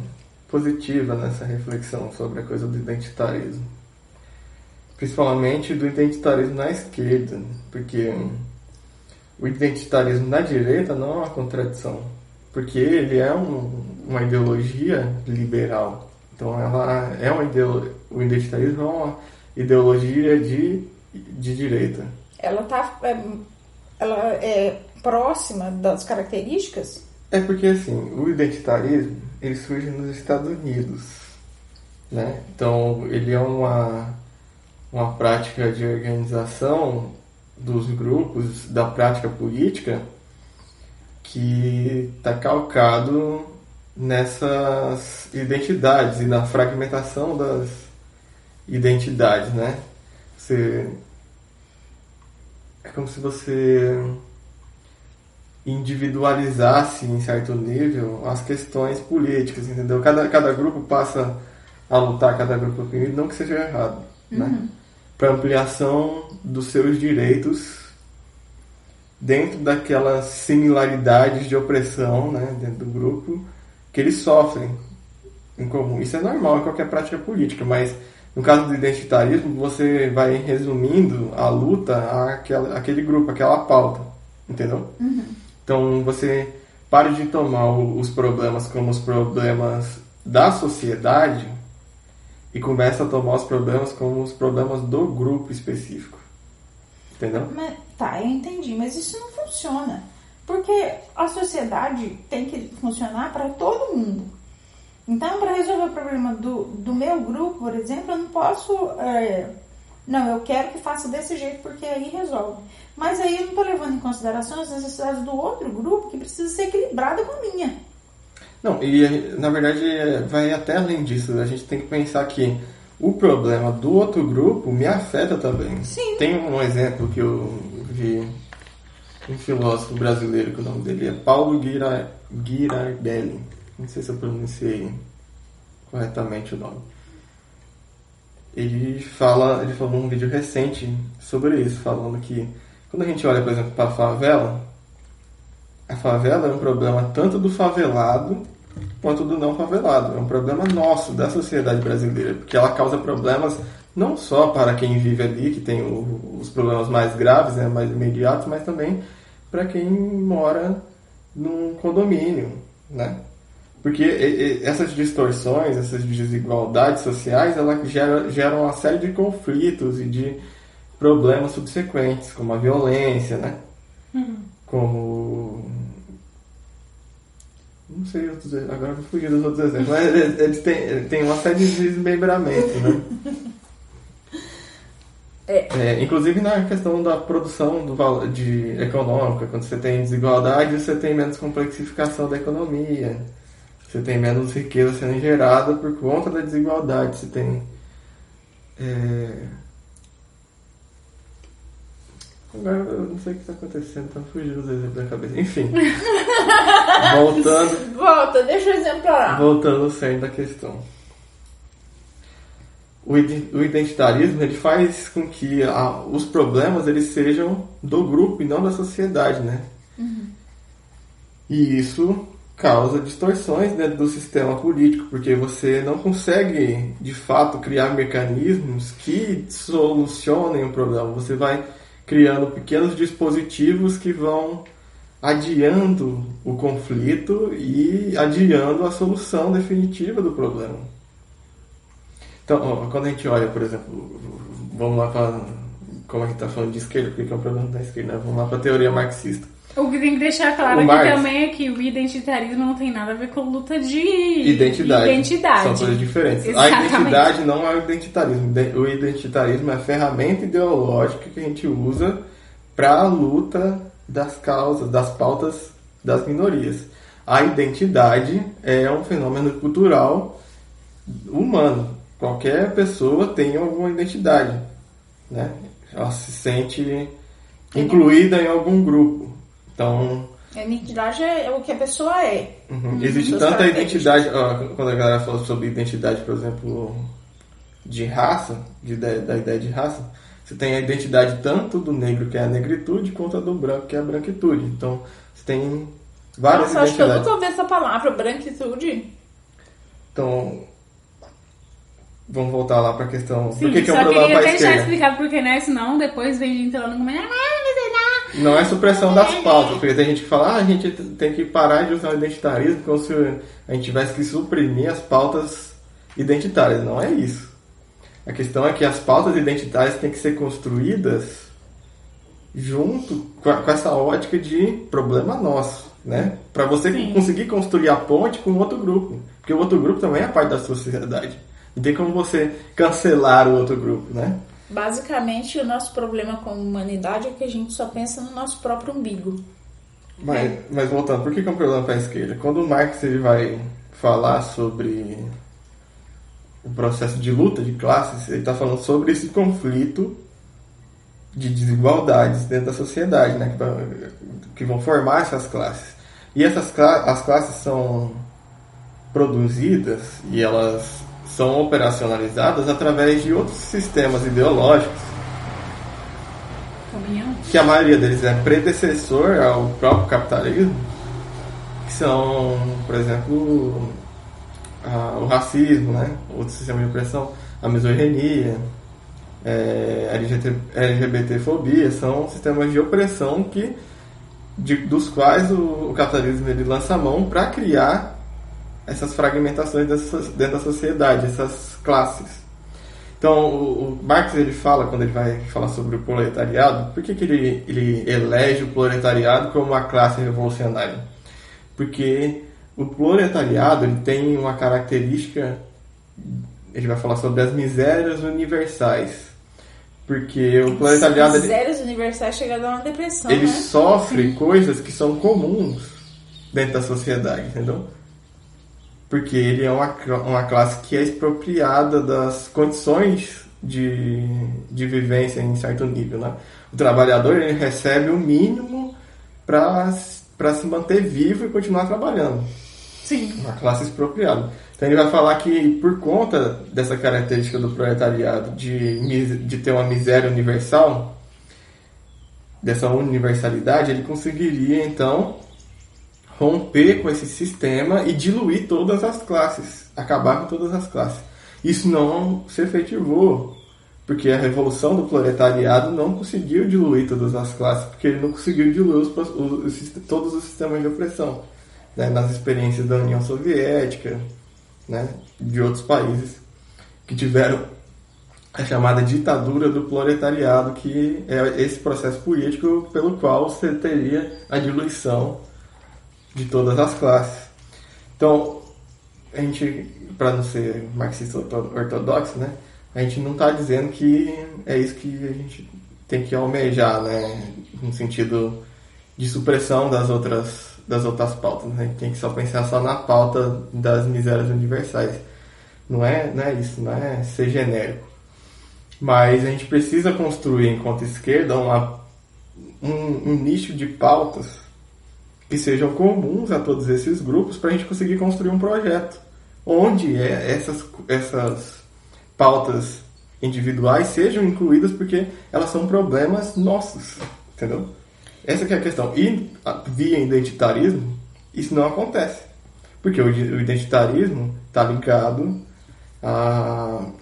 S1: positiva nessa reflexão sobre a coisa do identitarismo. Principalmente do identitarismo na esquerda, porque o identitarismo na direita não é uma contradição, porque ele é uma ideologia liberal. Então ela é o identitarismo é uma ideologia de direita.
S3: Ela é próxima das características?
S1: É porque assim, o identitarismo ele surge nos Estados Unidos, né? Então ele é uma prática de organização dos grupos da prática política que está calcado nessas identidades e na fragmentação das identidades, né? É como se você individualizasse em certo nível as questões políticas, entendeu? Cada grupo passa a lutar, cada grupo oprimido, não que seja errado, né? Para ampliação dos seus direitos dentro daquelas similaridades de opressão, né, dentro do grupo que eles sofrem em comum. Isso é normal em qualquer prática política, mas no caso do identitarismo, você vai resumindo a luta àquele grupo, àquela pauta, entendeu? Então, você para de tomar os problemas como os problemas da sociedade e começa a tomar os problemas como os problemas do grupo específico, entendeu?
S3: Tá, eu entendi, mas isso não funciona, porque a sociedade tem que funcionar para todo mundo. Então, para resolver o problema do meu grupo, por exemplo, eu não posso... não, eu quero que faça desse jeito, porque aí resolve. Mas aí eu não estou levando em consideração as necessidades do outro grupo, que precisa ser equilibrada com a minha.
S1: Não, e na verdade vai até além disso. A gente tem que pensar que o problema do outro grupo me afeta também.
S3: Sim.
S1: Tem um exemplo que eu vi, um filósofo brasileiro, que o nome dele é Paulo Girardelli. Não sei se eu pronunciei corretamente o nome. Ele falou num vídeo recente sobre isso, falando que quando a gente olha, por exemplo, para a favela é um problema tanto do favelado quanto do não favelado. É um problema nosso, da sociedade brasileira, porque ela causa problemas não só para quem vive ali, que tem os problemas mais graves, né, mais imediatos, mas também para quem mora num condomínio, né? Porque essas distorções, essas desigualdades sociais, elas geram uma série de conflitos e de problemas subsequentes, como a violência, né? Como Não sei outros exemplos, agora eu vou fugir dos outros exemplos. Mas eles têm uma série de desmembramentos, né? Inclusive na questão da produção econômica, quando você tem desigualdade, você tem menos complexificação da economia, você tem menos riqueza sendo gerada por conta da desigualdade, você tem... Agora eu não sei o que está acontecendo, tá fugindo os exemplos da cabeça. Enfim, voltando...
S3: Volta, deixa o exemplo lá.
S1: Voltando ao centro da questão. O identitarismo ele faz com que os problemas eles sejam do grupo e não da sociedade, né? Uhum. E isso causa distorções dentro do sistema político, porque você não consegue, de fato, criar mecanismos que solucionem o problema. Você vai criando pequenos dispositivos que vão adiando o conflito e adiando a solução definitiva do problema. Então, quando a gente olha, por exemplo, vamos lá para... Como a gente está falando de esquerda, porque é um problema da esquerda, né? Vamos lá para a teoria marxista.
S2: O que tem que deixar claro aqui também é que o identitarismo não tem nada a ver com luta de identidade.
S1: São coisas diferentes.
S2: Exatamente.
S1: A identidade não é o identitarismo. O identitarismo é a ferramenta ideológica que a gente usa para a luta das causas, das pautas das minorias. A identidade é um fenômeno cultural humano. Qualquer pessoa tem alguma identidade, né? Ela se sente incluída em algum grupo. Então,
S3: a identidade é o que a pessoa é.
S1: Existe tanta identidade. Quando a galera fala sobre identidade, por exemplo, de raça, da ideia de raça, você tem a identidade tanto do negro, que é a negritude, quanto a do branco, que é a branquitude. Então, você tem várias identidades.
S3: Acho que eu nunca ouvi essa palavra, branquitude.
S1: Então, vamos voltar lá para a questão.
S2: Sim,
S1: por que é um problema para a
S2: esquerda? Só queria deixar explicado porque, né? Senão depois vem entrando como...
S1: Não é supressão das pautas, porque tem gente que fala, a gente tem que parar de usar o identitarismo como se a gente tivesse que suprimir as pautas identitárias. Não é isso. A questão é que as pautas identitárias têm que ser construídas junto com essa ótica de problema nosso, né? Para você conseguir construir a ponte com outro grupo. Porque o outro grupo também é parte da sociedade. Não tem como você cancelar o outro grupo, né?
S3: Basicamente, o nosso problema com a humanidade é que a gente só pensa no nosso próprio umbigo.
S1: Mas voltando, por que é um problema para a esquerda? Quando o Marx ele vai falar sobre o processo de luta de classes, ele está falando sobre esse conflito de desigualdades dentro da sociedade, né? Que vão formar essas classes. E as classes são produzidas e elas são operacionalizadas através de outros sistemas ideológicos, que a maioria deles é predecessor ao próprio capitalismo, que são, por exemplo, o racismo, né? Outro sistema de opressão, a misoginia, LGBTfobia, são sistemas de opressão dos quais o capitalismo ele lança a mão para criar essas fragmentações dentro da sociedade, essas classes. Então, o Marx ele fala, quando ele vai falar sobre o proletariado, por que ele elege o proletariado como uma classe revolucionária? Porque o proletariado ele tem uma característica, ele vai falar sobre as misérias universais. Porque o proletariado... As
S3: misérias universais chegam a dar uma depressão,
S1: ele
S3: né?
S1: sofre coisas que são comuns dentro da sociedade, entendeu? Porque ele é uma classe que é expropriada das condições de vivência em certo nível, né? O trabalhador ele recebe o mínimo para se manter vivo e continuar trabalhando.
S2: Sim.
S1: Uma classe expropriada. Então ele vai falar que por conta dessa característica do proletariado de ter uma miséria universal, dessa universalidade, ele conseguiria então romper com esse sistema e diluir todas as classes, acabar com todas as classes. Isso não se efetivou, porque a revolução do proletariado não conseguiu diluir todas as classes, porque ele não conseguiu diluir todos os sistemas de opressão, né, nas experiências da União Soviética, né, de outros países que tiveram a chamada ditadura do proletariado, que é esse processo político pelo qual você teria a diluição de todas as classes. Então, a gente, para não ser marxista ortodoxo, né, a gente não está dizendo que é isso que a gente tem que almejar, né, no sentido de supressão das outras pautas. Né? A gente tem que só pensar só na pauta das misérias universais. Não é isso, não é ser genérico. Mas a gente precisa construir, enquanto esquerda, um nicho de pautas que sejam comuns a todos esses grupos para a gente conseguir construir um projeto onde essas pautas individuais sejam incluídas, porque elas são problemas nossos, entendeu? Essa que é a questão. E via identitarismo, isso não acontece. Porque o identitarismo está ligado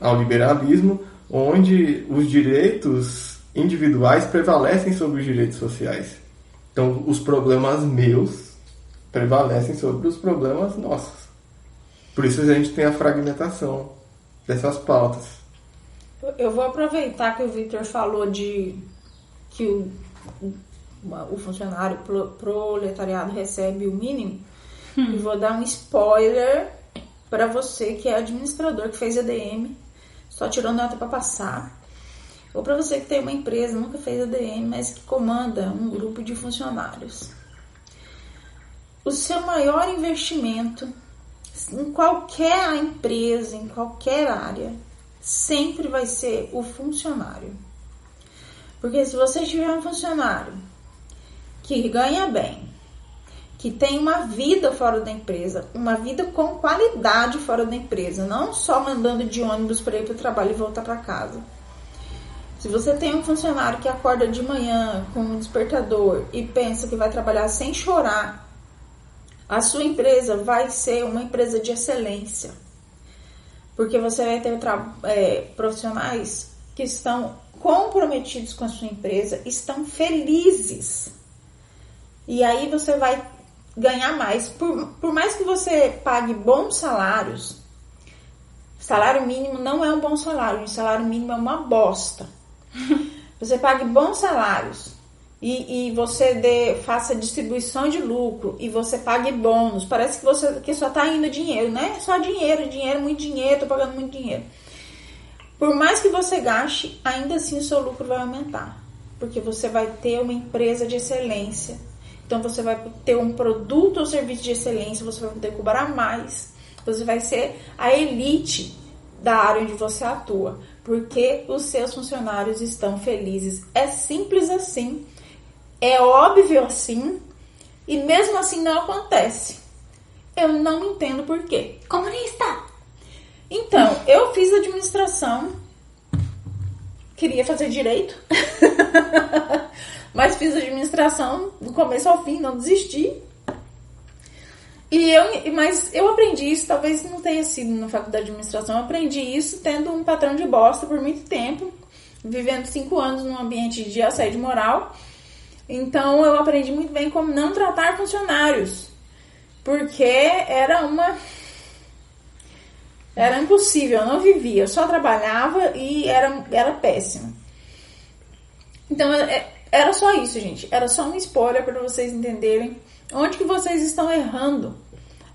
S1: ao liberalismo, onde os direitos individuais prevalecem sobre os direitos sociais. Então, os problemas meus prevalecem sobre os problemas nossos. Por isso a gente tem a fragmentação dessas pautas.
S3: Eu vou aproveitar que o Victor falou de que o funcionário proletariado recebe o mínimo e vou dar um spoiler para você que é administrador, que fez ADM, só tirou nota para passar, ou para você que tem uma empresa, nunca fez ADM, mas que comanda um grupo de funcionários. O seu maior investimento em qualquer empresa, em qualquer área, sempre vai ser o funcionário. Porque se você tiver um funcionário que ganha bem, que tem uma vida fora da empresa, uma vida com qualidade fora da empresa, não só mandando de ônibus para ir para o trabalho e voltar para casa. Se você tem um funcionário que acorda de manhã com um despertador e pensa que vai trabalhar sem chorar, a sua empresa vai ser uma empresa de excelência. Porque você vai ter profissionais que estão comprometidos com a sua empresa, estão felizes. E aí você vai ganhar mais. Por mais que você pague bons salários, salário mínimo não é um bom salário, o salário mínimo é uma bosta. Você pague bons salários e você faça distribuição de lucro e você pague bônus. Parece que só está indo dinheiro, né? Só dinheiro, muito dinheiro, tô pagando muito dinheiro. Por mais que você gaste, ainda assim o seu lucro vai aumentar. Porque você vai ter uma empresa de excelência. Então você vai ter um produto ou serviço de excelência, você vai poder cobrar mais. Você vai ser a elite da área onde você atua. Porque os seus funcionários estão felizes. É simples assim. É óbvio assim. E mesmo assim não acontece. Eu não entendo por quê.
S2: Comunista!
S3: Então, eu fiz administração. Queria fazer direito. Mas fiz administração do começo ao fim, não desisti. Mas eu aprendi isso, talvez não tenha sido na faculdade de administração, eu aprendi isso tendo um patrão de bosta por muito tempo, vivendo 5 anos num ambiente de assédio moral. Então eu aprendi muito bem como não tratar funcionários, porque era impossível, eu não vivia, eu só trabalhava e era péssimo. Então era só isso, gente, era só um spoiler para vocês entenderem onde que vocês estão errando.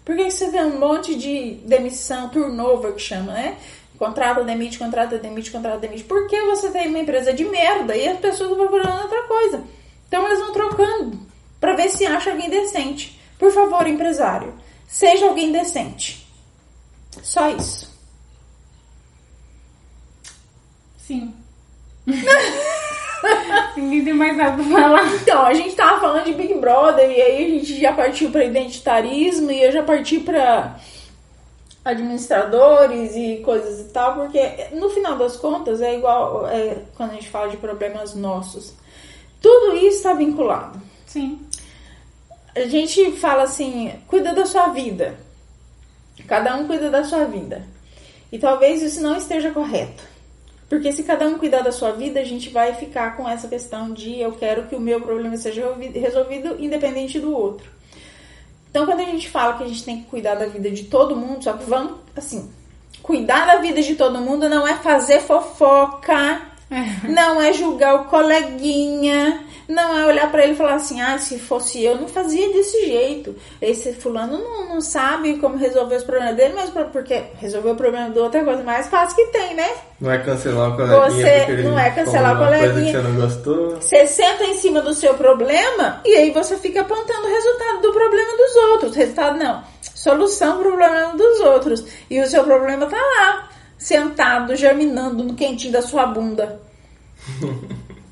S3: Por que você vê um monte de demissão, turnover que chama, né? Contrata, demite, contrata, demite, contrata, demite. Porque você tem uma empresa de merda e as pessoas estão procurando outra coisa. Então elas vão trocando para ver se acha alguém decente. Por favor, empresário, seja alguém decente. Só isso.
S2: Sim. Ninguém tem mais nada pra falar.
S3: Então, a gente tava falando de Big Brother e aí a gente já partiu pra identitarismo e eu já parti pra administradores e coisas e tal, porque no final das contas é igual quando a gente fala de problemas nossos. Tudo isso está vinculado.
S2: Sim.
S3: A gente fala assim, cuida da sua vida. Cada um cuida da sua vida. E talvez isso não esteja correto. Porque se cada um cuidar da sua vida, a gente vai ficar com essa questão de eu quero que o meu problema seja resolvido independente do outro. Então, quando a gente fala que a gente tem que cuidar da vida de todo mundo, só que vamos, assim, cuidar da vida de todo mundo não é fazer fofoca Não é julgar o coleguinha, não é olhar pra ele e falar assim, se fosse eu, não fazia desse jeito. Esse fulano não sabe como resolver os problemas dele, mas porque resolver o problema do outro é a coisa mais fácil que tem, né?
S1: Não é cancelar o coleguinha.
S3: Não é cancelar o coleguinha.
S1: Coisa que você não gostou.
S3: Você senta em cima do seu problema e aí você fica apontando o resultado do problema dos outros. Resultado não, solução pro problema dos outros. E o seu problema tá lá, sentado, germinando no quentinho da sua bunda.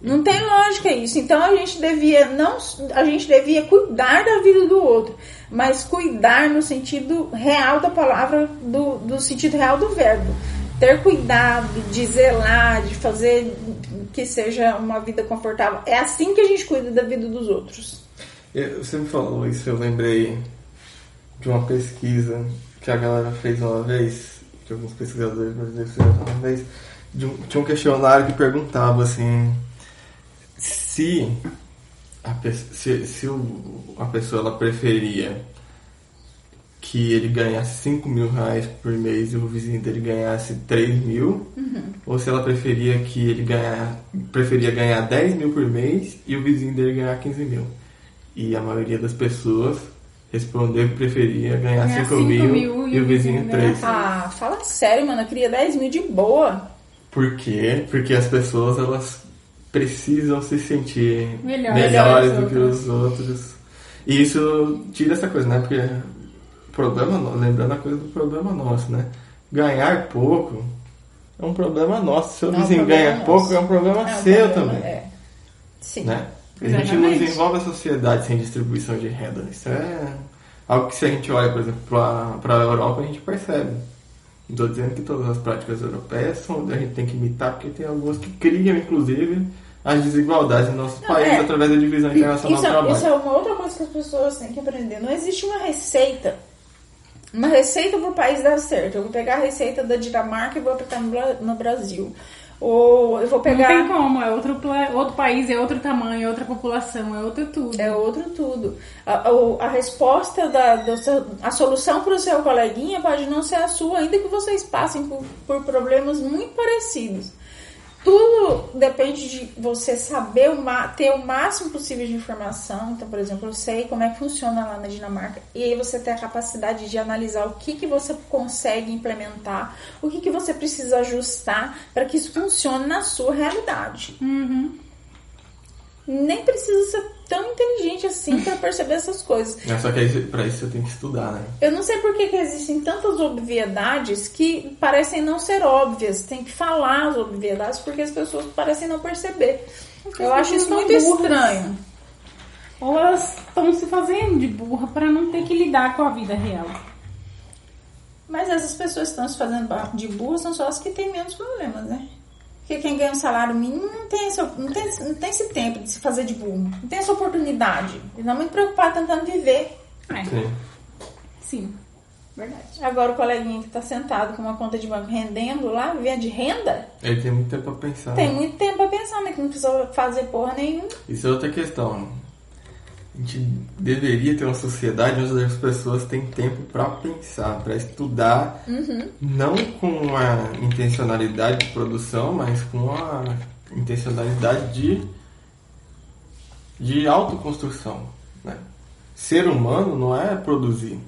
S3: Não tem lógica isso. Então a gente devia cuidar da vida do outro, mas cuidar no sentido real da palavra, do sentido real do verbo. Ter cuidado, de zelar, de fazer que seja uma vida confortável. É assim que a gente cuida da vida dos outros.
S1: Você me falou isso, eu lembrei de uma pesquisa que a galera fez uma vez, que alguns pesquisadores brasileiros fizeram uma vez, tinha um questionário que perguntava assim, se a pessoa ela preferia que ele ganhasse 5 mil reais por mês e o vizinho dele ganhasse 3 mil, ou se ela preferia ganhar 10 mil por mês e o vizinho dele ganhar 15 mil. E a maioria das pessoas respondeu que preferia ganhar 5 mil e o vizinho 3.
S3: Fala sério, mano, eu queria 10 mil de boa.
S1: Por quê? Porque as pessoas, elas precisam se sentir
S2: melhores
S1: do que os outros. E isso tira essa coisa, né? Porque lembrando a coisa do problema nosso, né? Ganhar pouco é um problema nosso. Se o vizinho ganha pouco, é um problema seu também.
S3: Sim.
S1: Né? A gente não desenvolve a sociedade sem distribuição de renda. Isso é algo que, se a gente olha, por exemplo, para a Europa, a gente percebe. Não estou dizendo que todas as práticas europeias a gente tem que imitar, porque tem algumas que criam, inclusive, as desigualdades em nossos países através da divisão internacional do trabalho.
S3: Isso é uma outra coisa que as pessoas têm que aprender. Não existe uma receita para o país dar certo. Eu vou pegar a receita da Dinamarca e vou aplicar no Brasil. Ou eu vou pegar...
S2: Não tem como, é outro país, é outro tamanho, é outra população, é outro tudo.
S3: É outro tudo. A resposta, a solução para o seu coleguinha pode não ser a sua, ainda que vocês passem por problemas muito parecidos. Tudo depende de você saber ter o máximo possível de informação. Então, por exemplo, eu sei como é que funciona lá na Dinamarca. E aí você tem a capacidade de analisar o que você consegue implementar, o que você precisa ajustar para que isso funcione na sua realidade. Nem precisa ser tão inteligente assim para perceber essas coisas.
S1: Só que para isso você tem que estudar, né?
S3: Eu não sei por que existem tantas obviedades que parecem não ser óbvias. Tem que falar as obviedades porque as pessoas parecem não perceber. Eu acho isso muito estranho.
S2: Ou elas estão se fazendo de burra para não ter que lidar com a vida real.
S3: Mas essas pessoas que estão se fazendo de burra são só as que têm menos problemas, né? Porque quem ganha um salário mínimo não tem esse tempo de se fazer de burro. Não tem essa oportunidade. Ele está muito preocupado tentando viver.
S2: Sim. Verdade.
S3: Agora o coleguinha que está sentado com uma conta de banco rendendo lá, vivendo de renda...
S1: Ele tem muito tempo para pensar.
S3: Tem muito tempo para pensar, né? Que não precisa fazer porra nenhuma.
S1: Isso é outra questão. A gente deveria ter uma sociedade onde as pessoas têm tempo para pensar, para estudar, não com a intencionalidade de produção, mas com a intencionalidade de autoconstrução, né? Ser humano não é produzir.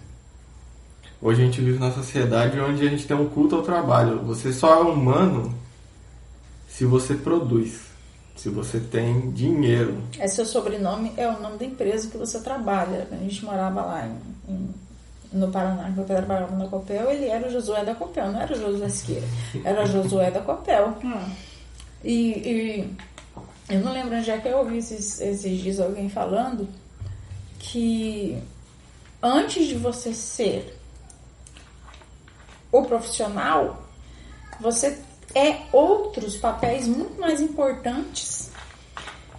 S1: Hoje a gente vive numa sociedade onde a gente tem um culto ao trabalho. Você só é humano se você produz. Se você tem dinheiro.
S3: Seu sobrenome é o nome da empresa que você trabalha. A gente morava lá no Paraná, que eu trabalhava na Copel, ele era o Josué da Copel, não era o Josué Siqueira, era o Josué da Copel. E eu não lembro onde é que eu ouvi esses dias alguém falando que antes de você ser o profissional, você outros papéis muito mais importantes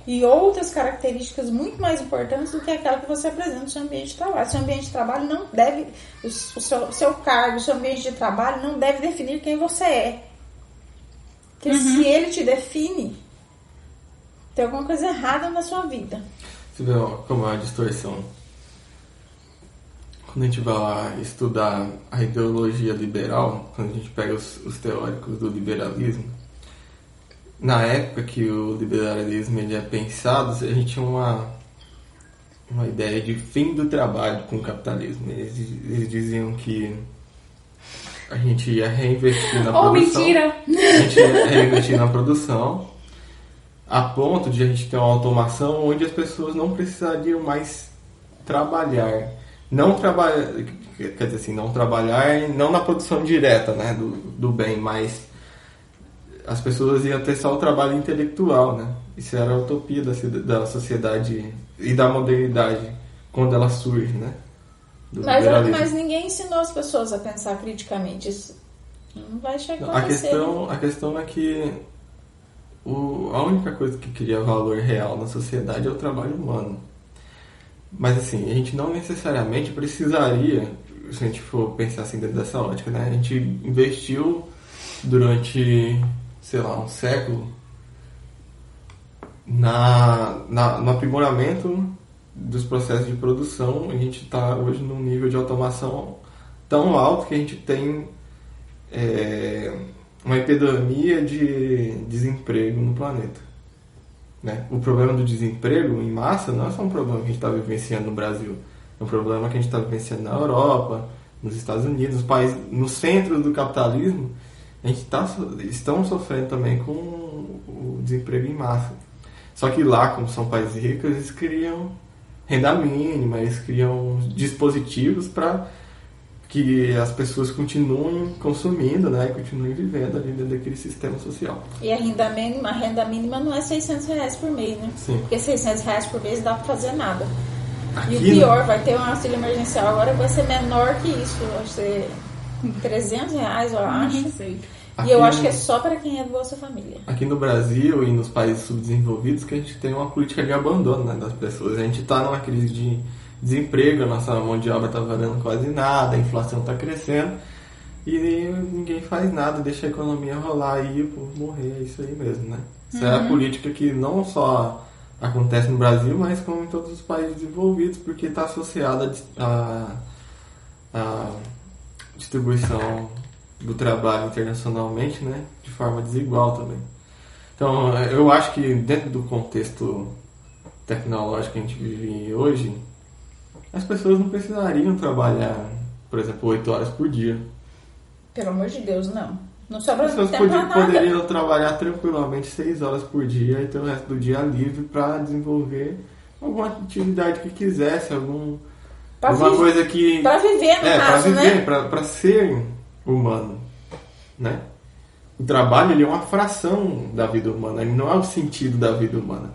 S3: e outras características muito mais importantes do que aquela que você apresenta no seu ambiente de trabalho. Seu ambiente de trabalho não deve, o seu cargo, o seu ambiente de trabalho não deve definir quem você é. Porque se ele te define, tem alguma coisa errada na sua vida.
S1: Você vê como é uma distorção. Quando a gente vai lá estudar a ideologia liberal, quando a gente pega os teóricos do liberalismo, na época que o liberalismo ele é pensado, a gente tinha uma ideia de fim do trabalho com o capitalismo. Eles diziam que a gente ia reinvestir na produção.
S2: Mentira!
S1: A gente ia reinvestir na produção a ponto de a gente ter uma automação onde as pessoas não precisariam mais trabalhar. Não trabalhar, quer dizer assim, não trabalhar, não na produção direta, né, do bem, mas as pessoas iam ter só o trabalho intelectual, né? Isso era a utopia da sociedade e da modernidade quando ela surge, né?
S3: Mas ninguém ensinou as pessoas a pensar criticamente. Isso não vai chegar a acontecer.
S1: A questão é que a única coisa que cria valor real na sociedade é o trabalho humano. Mas assim, a gente não necessariamente precisaria, se a gente for pensar assim dentro dessa ótica, né? A gente investiu durante, sei lá, um século no aprimoramento dos processos de produção. A gente está hoje num nível de automação tão alto que a gente tem uma epidemia de desemprego no planeta, né? O problema do desemprego em massa não é só um problema que a gente está vivenciando no Brasil, é um problema que a gente está vivenciando na Europa, nos Estados Unidos, nos países, no centro do capitalismo. A gente estão sofrendo também com o desemprego em massa. Só que lá, como são países ricos, eles criam renda mínima, eles criam dispositivos para que as pessoas continuem consumindo, né, e continuem vivendo ali dentro daquele sistema social.
S3: E a renda mínima não é R$600 por mês, né?
S1: Sim.
S3: Porque R$600 por mês não dá para fazer nada.
S1: Aqui,
S3: e o pior, vai ter um auxílio emergencial agora, vai ser menor que isso, vai ser R$300, eu acho.
S2: Sei.
S3: E eu acho que é só para quem é do Bolsa Família.
S1: Aqui no Brasil e nos países subdesenvolvidos que a gente tem uma política de abandono, né, das pessoas. A gente está numa crise de desemprego, a nossa mão de obra está valendo quase nada, a inflação está crescendo e ninguém faz nada, deixa a economia rolar e o povo morrer, é isso aí mesmo, né? Isso é a política que não só acontece no Brasil, mas como em todos os países desenvolvidos, porque está associada à distribuição do trabalho internacionalmente, né, de forma desigual também. Então, eu acho que dentro do contexto tecnológico que a gente vive hoje, as pessoas não precisariam trabalhar, por exemplo, 8 horas por dia.
S3: Pelo amor de Deus, não. Não sobra
S1: As pessoas
S3: tempo pra nada.
S1: poderiam trabalhar tranquilamente 6 horas por dia e ter o resto do dia livre para desenvolver alguma atividade que quisesse, alguma coisa que...
S3: Para viver, no caso,
S1: pra viver,
S3: né?
S1: Para ser humano, né? O trabalho, ele é uma fração da vida humana, ele não é o sentido da vida humana.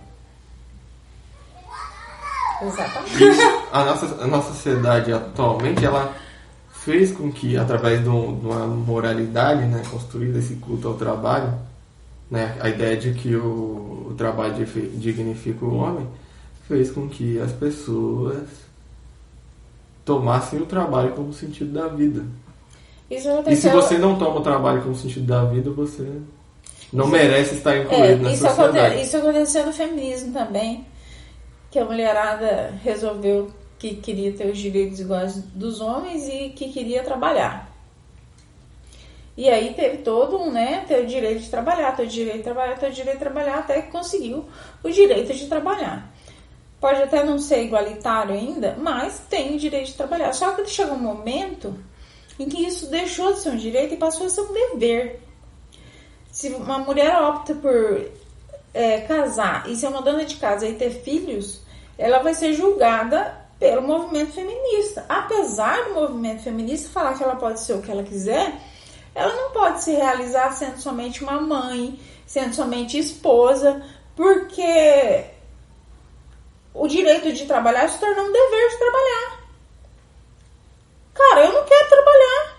S3: Exatamente.
S1: A nossa sociedade atualmente, ela fez com que, através de uma moralidade, né, construída, esse culto ao trabalho, né, a ideia de que o trabalho dignifica o homem, fez com que as pessoas tomassem o trabalho como sentido da vida. E se você não toma o trabalho como sentido da vida, você não merece estar incluído na sociedade.
S3: Isso aconteceu no feminismo também, que a mulherada resolveu que queria ter os direitos iguais dos homens e que queria trabalhar. E aí teve todo ter o direito de trabalhar, ter o direito de trabalhar, ter o direito de trabalhar, até que conseguiu o direito de trabalhar. Pode até não ser igualitário ainda, mas tem o direito de trabalhar. Só que chegou um momento em que isso deixou de ser um direito e passou a ser um dever. Se uma mulher opta por casar e ser uma dona de casa e ter filhos, ela vai ser julgada pelo movimento feminista. Apesar do movimento feminista falar que ela pode ser o que ela quiser, ela não pode se realizar sendo somente uma mãe, sendo somente esposa, porque o direito de trabalhar se tornou um dever de trabalhar. Cara, eu não quero trabalhar.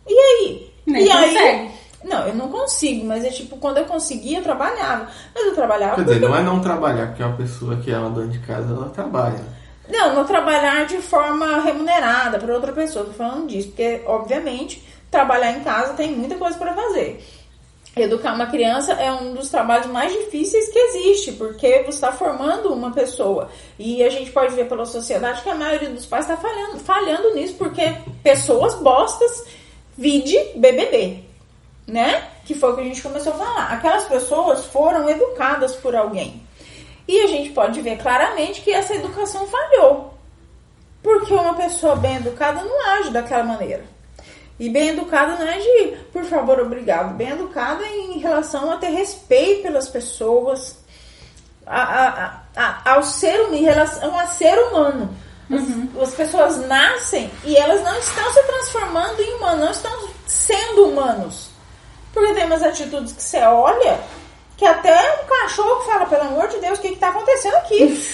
S3: E aí?
S2: Nem consegue.
S3: Aí? Não, eu não consigo, mas quando eu conseguia, eu trabalhava. Mas eu trabalhava...
S1: Quer dizer, não é não trabalhar, porque uma pessoa que é uma dona de casa, ela trabalha.
S3: Não trabalhar de forma remunerada para outra pessoa, tô falando disso, porque, obviamente, trabalhar em casa tem muita coisa para fazer. Educar uma criança é um dos trabalhos mais difíceis que existe, porque você está formando uma pessoa. E a gente pode ver pela sociedade que a maioria dos pais está falhando nisso, porque pessoas bostas, vide BBB. né? Que foi o que a gente começou a falar. Aquelas pessoas foram educadas por alguém. E a gente pode ver claramente que essa educação falhou. Porque uma pessoa bem educada não age daquela maneira. E bem educada não é de, por favor, obrigado. Bem educada em relação a ter respeito pelas pessoas, ao ser, em relação a ser humano. As pessoas nascem e elas não estão se transformando em humanos, não estão sendo humanos. Porque tem umas atitudes que você olha que até um cachorro fala, pelo amor de Deus, o que está acontecendo aqui?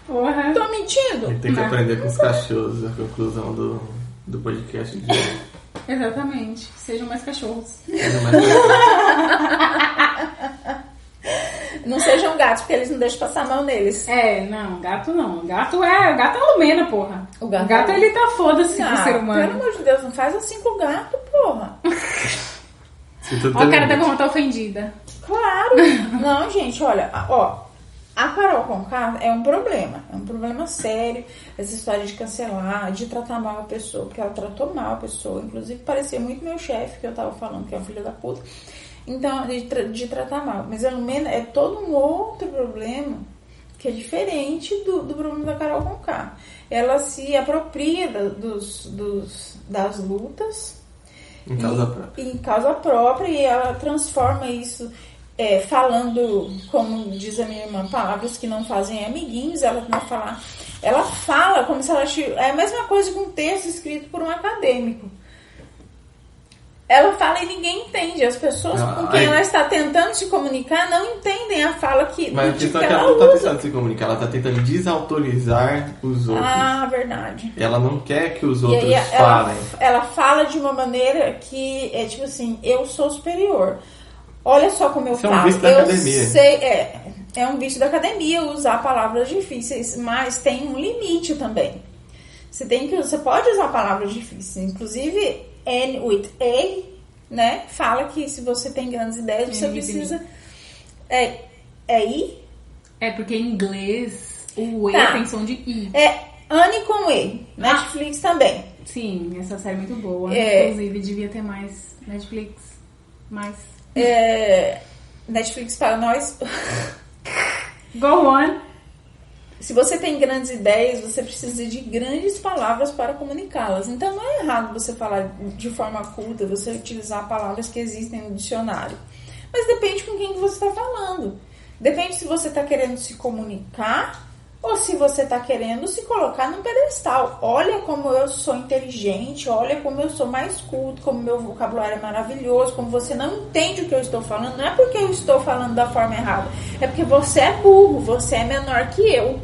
S2: Porra.
S3: Tô mentindo?
S1: Tem que aprender com os cachorros, a conclusão do podcast de hoje.
S2: Exatamente. Sejam mais cachorros.
S3: Não sejam gatos, porque eles não deixam passar a mão neles.
S2: Não, gato não. Gato é Lumena, porra.
S3: O gato
S2: ele tá foda-se pro ser humano.
S3: Pelo amor de Deus, não faz assim com o gato, porra.
S2: Ó, a cara da Goma tá ofendida.
S3: Claro. Não, gente, olha, a Carol Conká é um problema sério, essa história de cancelar, de tratar mal a pessoa, porque ela tratou mal a pessoa, inclusive parecia muito meu chefe, que eu tava falando, que é um filho da puta, então, de tratar mal, mas é todo um outro problema, que é diferente do problema da Carol Conká. Ela se apropria das lutas, em causa própria, e ela transforma isso... falando, como diz a minha irmã, palavras que não fazem amiguinhos, ela fala como se ela é a mesma coisa que um texto escrito por um acadêmico. Ela fala e ninguém entende. As pessoas com quem ela está tentando se comunicar não entendem a fala que
S1: mas a questão é que ela não está tentando se comunicar, ela está tentando desautorizar os outros.
S3: Ah, verdade.
S1: Ela não quer que os outros falem.
S3: Ela fala de uma maneira que é tipo assim, eu sou superior. Olha só como eu falo.
S1: É um vício da academia.
S3: É um vício da academia usar palavras difíceis, mas tem um limite também. Você pode usar palavras difíceis. Inclusive, N with A, né? Fala que se você tem grandes ideias, você precisa... I?
S2: É porque em inglês o E tem som de I.
S3: Anne com E. Netflix também.
S2: Sim, essa série é muito boa. Inclusive, devia ter mais Netflix.
S3: Netflix para nós.
S2: Go on.
S3: Se você tem grandes ideias, você precisa de grandes palavras para comunicá-las. Então não é errado você falar de forma culta, você utilizar palavras que existem no dicionário. Mas depende com quem que você está falando. Depende se você está querendo se comunicar ou se você está querendo se colocar num pedestal. Olha como eu sou inteligente, olha como eu sou mais culto, como meu vocabulário é maravilhoso, como você não entende o que eu estou falando. Não é porque eu estou falando da forma errada, é porque você é burro, você é menor que eu.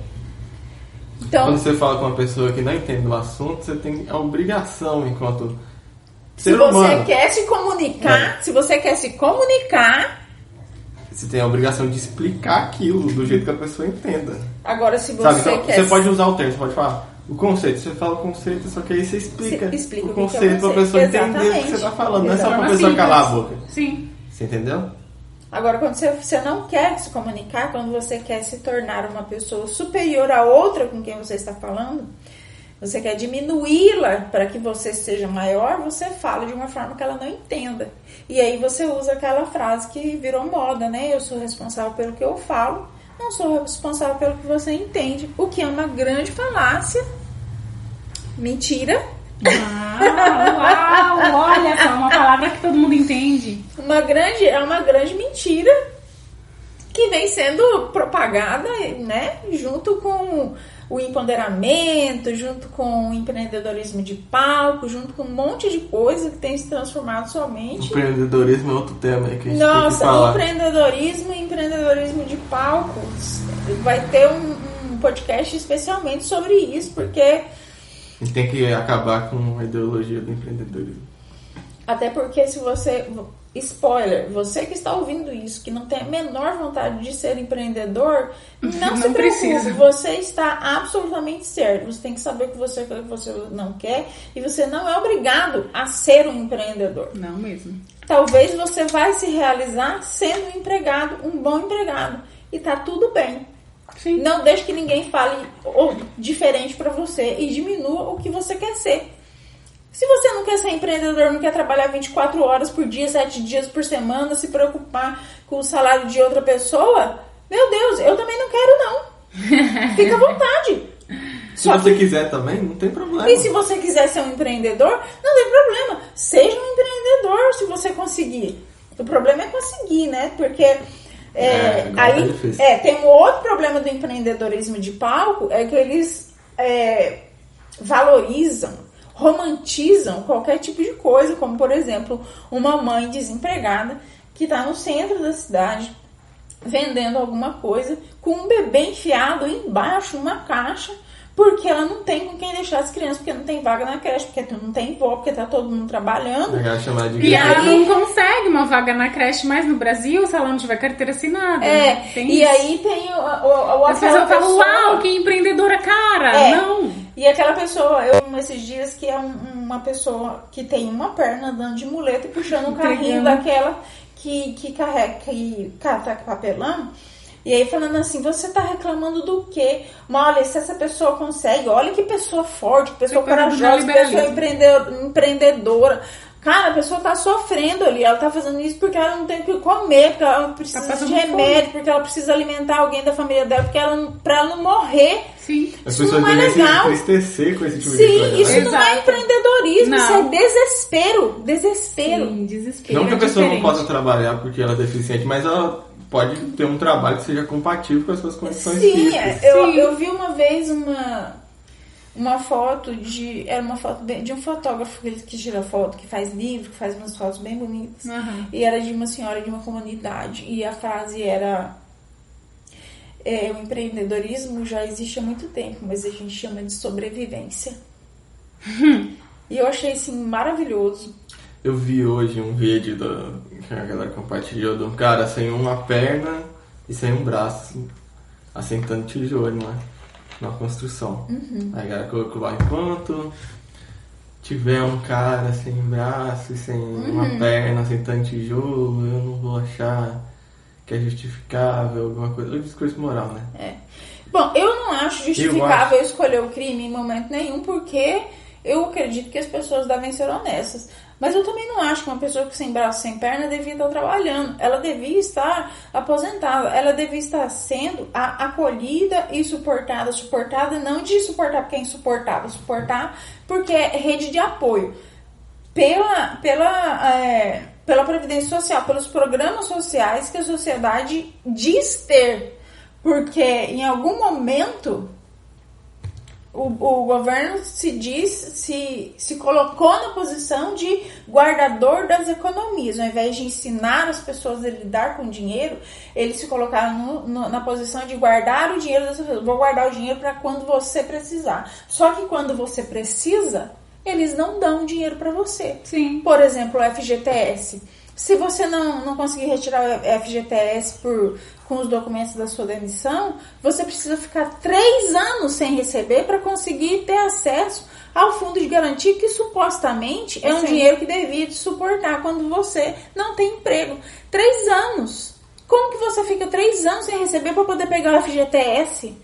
S3: Então,
S1: quando você fala com uma pessoa que não entende o assunto, você tem a obrigação, enquanto ser humano...
S3: Se você quer se comunicar...
S1: Você tem a obrigação de explicar aquilo do jeito que a pessoa entenda.
S3: Agora, se você
S1: então, você pode usar o termo, você pode falar o conceito. Você fala o conceito, só que aí você explica o conceito para a pessoa entender o que você está falando. Não é só para a pessoa calar a boca.
S2: Sim.
S1: Você entendeu?
S3: Agora, quando você não quer se comunicar, quando você quer se tornar uma pessoa superior a outra com quem você está falando, você quer diminuí-la para que você seja maior, você fala de uma forma que ela não entenda. E aí você usa aquela frase que virou moda, né? Eu sou responsável pelo que eu falo, não sou responsável pelo que você entende. O que é uma grande falácia. Mentira.
S2: Uau, olha só, uma palavra que todo mundo entende.
S3: É uma grande mentira que vem sendo propagada, né? Junto com o empoderamento, junto com o empreendedorismo de palco, junto com um monte de coisa que tem se transformado somente...
S1: Empreendedorismo é outro tema aí que a gente tem que falar.
S3: Empreendedorismo de palcos. Vai ter um podcast especialmente sobre isso, porque...
S1: A gente tem que acabar com a ideologia do empreendedorismo.
S3: Até porque se você... Spoiler, você que está ouvindo isso, que não tem a menor vontade de ser empreendedor, não se preocupe, você está absolutamente certo. Você tem que saber o que você não quer e você não é obrigado a ser um empreendedor.
S2: Não mesmo.
S3: Talvez você vai se realizar sendo um empregado, um bom empregado, e tá tudo bem.
S2: Sim.
S3: Não deixe que ninguém fale diferente para você e diminua o que você quer ser. Se você não quer ser empreendedor, não quer trabalhar 24 horas por dia, 7 dias por semana, se preocupar com o salário de outra pessoa, meu Deus, eu também não quero não. Fica à vontade.
S1: Se você quiser também, não tem problema.
S3: E se você quiser ser um empreendedor, não tem problema. Seja um empreendedor se você conseguir. O problema é conseguir, né? Porque aí tem um outro problema do empreendedorismo de palco, é que eles valorizam, romantizam qualquer tipo de coisa, como por exemplo, uma mãe desempregada que está no centro da cidade vendendo alguma coisa com um bebê enfiado embaixo numa caixa, porque ela não tem com quem deixar as crianças, porque não tem vaga na creche, porque não tem vó, porque tá todo mundo trabalhando.
S2: E ela não consegue uma vaga na creche mais no Brasil se ela não tiver carteira assinada.
S3: Aí tem o
S2: as pessoas falam, uau, que empreendedora cara! Não!
S3: E aquela pessoa, esses dias, que é uma pessoa que tem uma perna andando de muleta e puxando um carrinho daquela que carrega, que cata papelão. E aí falando assim, você tá reclamando do quê? Mas olha, se essa pessoa consegue, olha que pessoa forte, que pessoa corajosa, que pessoa empreendedora. Cara, a pessoa tá sofrendo ali, ela tá fazendo isso porque ela não tem o que comer, porque ela precisa de remédio, porque ela precisa alimentar alguém da família dela, pra ela não morrer.
S1: Sim. As pessoas devem se entristecer com esse tipo de coisa.
S3: Sim, isso não é empreendedorismo, isso é desespero. Desespero.
S2: Sim, desespero.
S1: Não que a pessoa não possa trabalhar porque ela é deficiente, mas ela pode ter um trabalho que seja compatível com as suas condições físicas.
S3: Eu vi uma vez uma foto era uma foto de um fotógrafo que tira foto, que faz livro, que faz umas fotos bem bonitas.
S2: Uhum.
S3: E era de uma senhora de uma comunidade. E a frase era: o empreendedorismo já existe há muito tempo, mas a gente chama de sobrevivência. E eu achei assim maravilhoso.
S1: Eu vi hoje um vídeo que a galera compartilhou de um cara sem uma perna e sem um braço, assentando tijolo, numa construção. Aí a galera colocou lá, enquanto tiver um cara sem braço e sem uma perna assentando tijolo, eu não vou achar que é justificável alguma coisa. O discurso moral, né?
S3: Bom, eu não acho justificável escolher o crime em momento nenhum, porque eu acredito que as pessoas devem ser honestas. Mas eu também não acho que uma pessoa sem braço, sem perna, devia estar trabalhando. Ela devia estar aposentada. Ela devia estar sendo acolhida e suportada não de suportar porque é insuportável, suportar porque é rede de apoio. Pela Previdência Social, pelos programas sociais que a sociedade diz ter. Porque em algum momento o governo se colocou na posição de guardador das economias. Ao invés de ensinar as pessoas a lidar com dinheiro, eles se colocaram na posição de guardar o dinheiro das pessoas. Vou guardar o dinheiro para quando você precisar. Só que quando você precisa, eles não dão dinheiro para você.
S2: Sim.
S3: Por exemplo, o FGTS. Se você não conseguir retirar o FGTS com os documentos da sua demissão, você precisa ficar 3 anos sem receber para conseguir ter acesso ao fundo de garantia, que supostamente é um dinheiro que devia te suportar quando você não tem emprego. 3 anos. Como que você fica 3 anos sem receber para poder pegar o FGTS?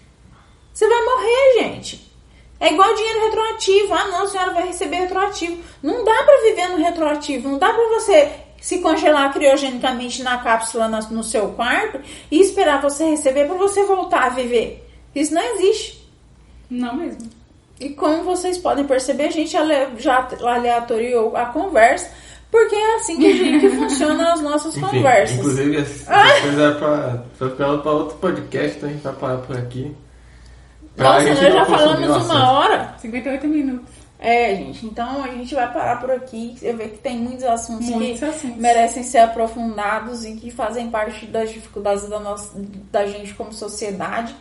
S3: Você vai morrer, gente. É igual dinheiro retroativo. Ah, não, a senhora vai receber retroativo. Não dá para viver no retroativo. Não dá para você se congelar criogenicamente na cápsula no seu quarto e esperar você receber para você voltar a viver. Isso não existe.
S2: Não mesmo.
S3: E como vocês podem perceber, a gente já aleatoriou a conversa, porque é assim que funcionam as nossas conversas.
S1: Inclusive, essa coisa é para outro podcast, então a gente vai parar por aqui.
S3: Nossa, nós já falamos 1 hora.
S2: 58 minutos.
S3: Gente, então a gente vai parar por aqui. Eu vejo que tem muitos assuntos merecem ser aprofundados e que fazem parte das dificuldades da gente como sociedade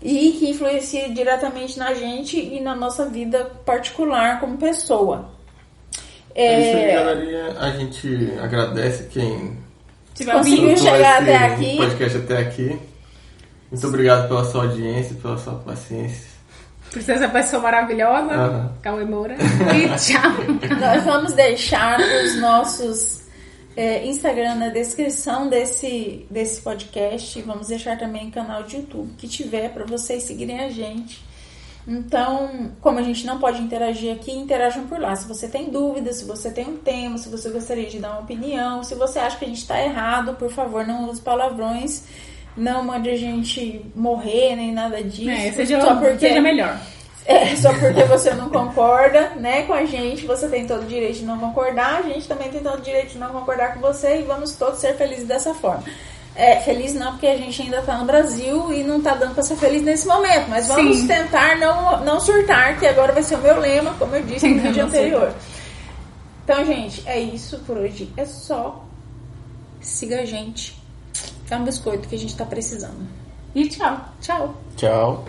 S3: e que influenciam diretamente na gente e na nossa vida particular como pessoa.
S1: Isso aí, galerinha. A gente agradece quem
S3: conseguiu chegar até aqui.
S1: Podcast até aqui. Muito obrigado pela sua audiência, pela sua paciência.
S2: Por ser essa pessoa maravilhosa, Cauê Moura. E tchau.
S3: Nós vamos deixar os nossos Instagram na descrição desse podcast. Vamos deixar também o canal de YouTube que tiver para vocês seguirem a gente. Então, como a gente não pode interagir aqui, interajam por lá. Se você tem dúvidas, se você tem um tema, se você gostaria de dar uma opinião, se você acha que a gente tá errado, por favor, não use palavrões, não mande a gente morrer, nem nada disso.
S2: Seja melhor.
S3: Só porque você não concorda, né, com a gente, você tem todo o direito de não concordar, a gente também tem todo o direito de não concordar com você e vamos todos ser felizes dessa forma. Feliz não, porque a gente ainda tá no Brasil e não tá dando pra ser feliz nesse momento, mas vamos tentar não surtar, que agora vai ser o meu lema, como eu disse no vídeo anterior. Então, gente, é isso por hoje. É só. Siga a gente. Dá um biscoito que a gente tá precisando.
S2: E tchau.
S3: Tchau.
S1: Tchau.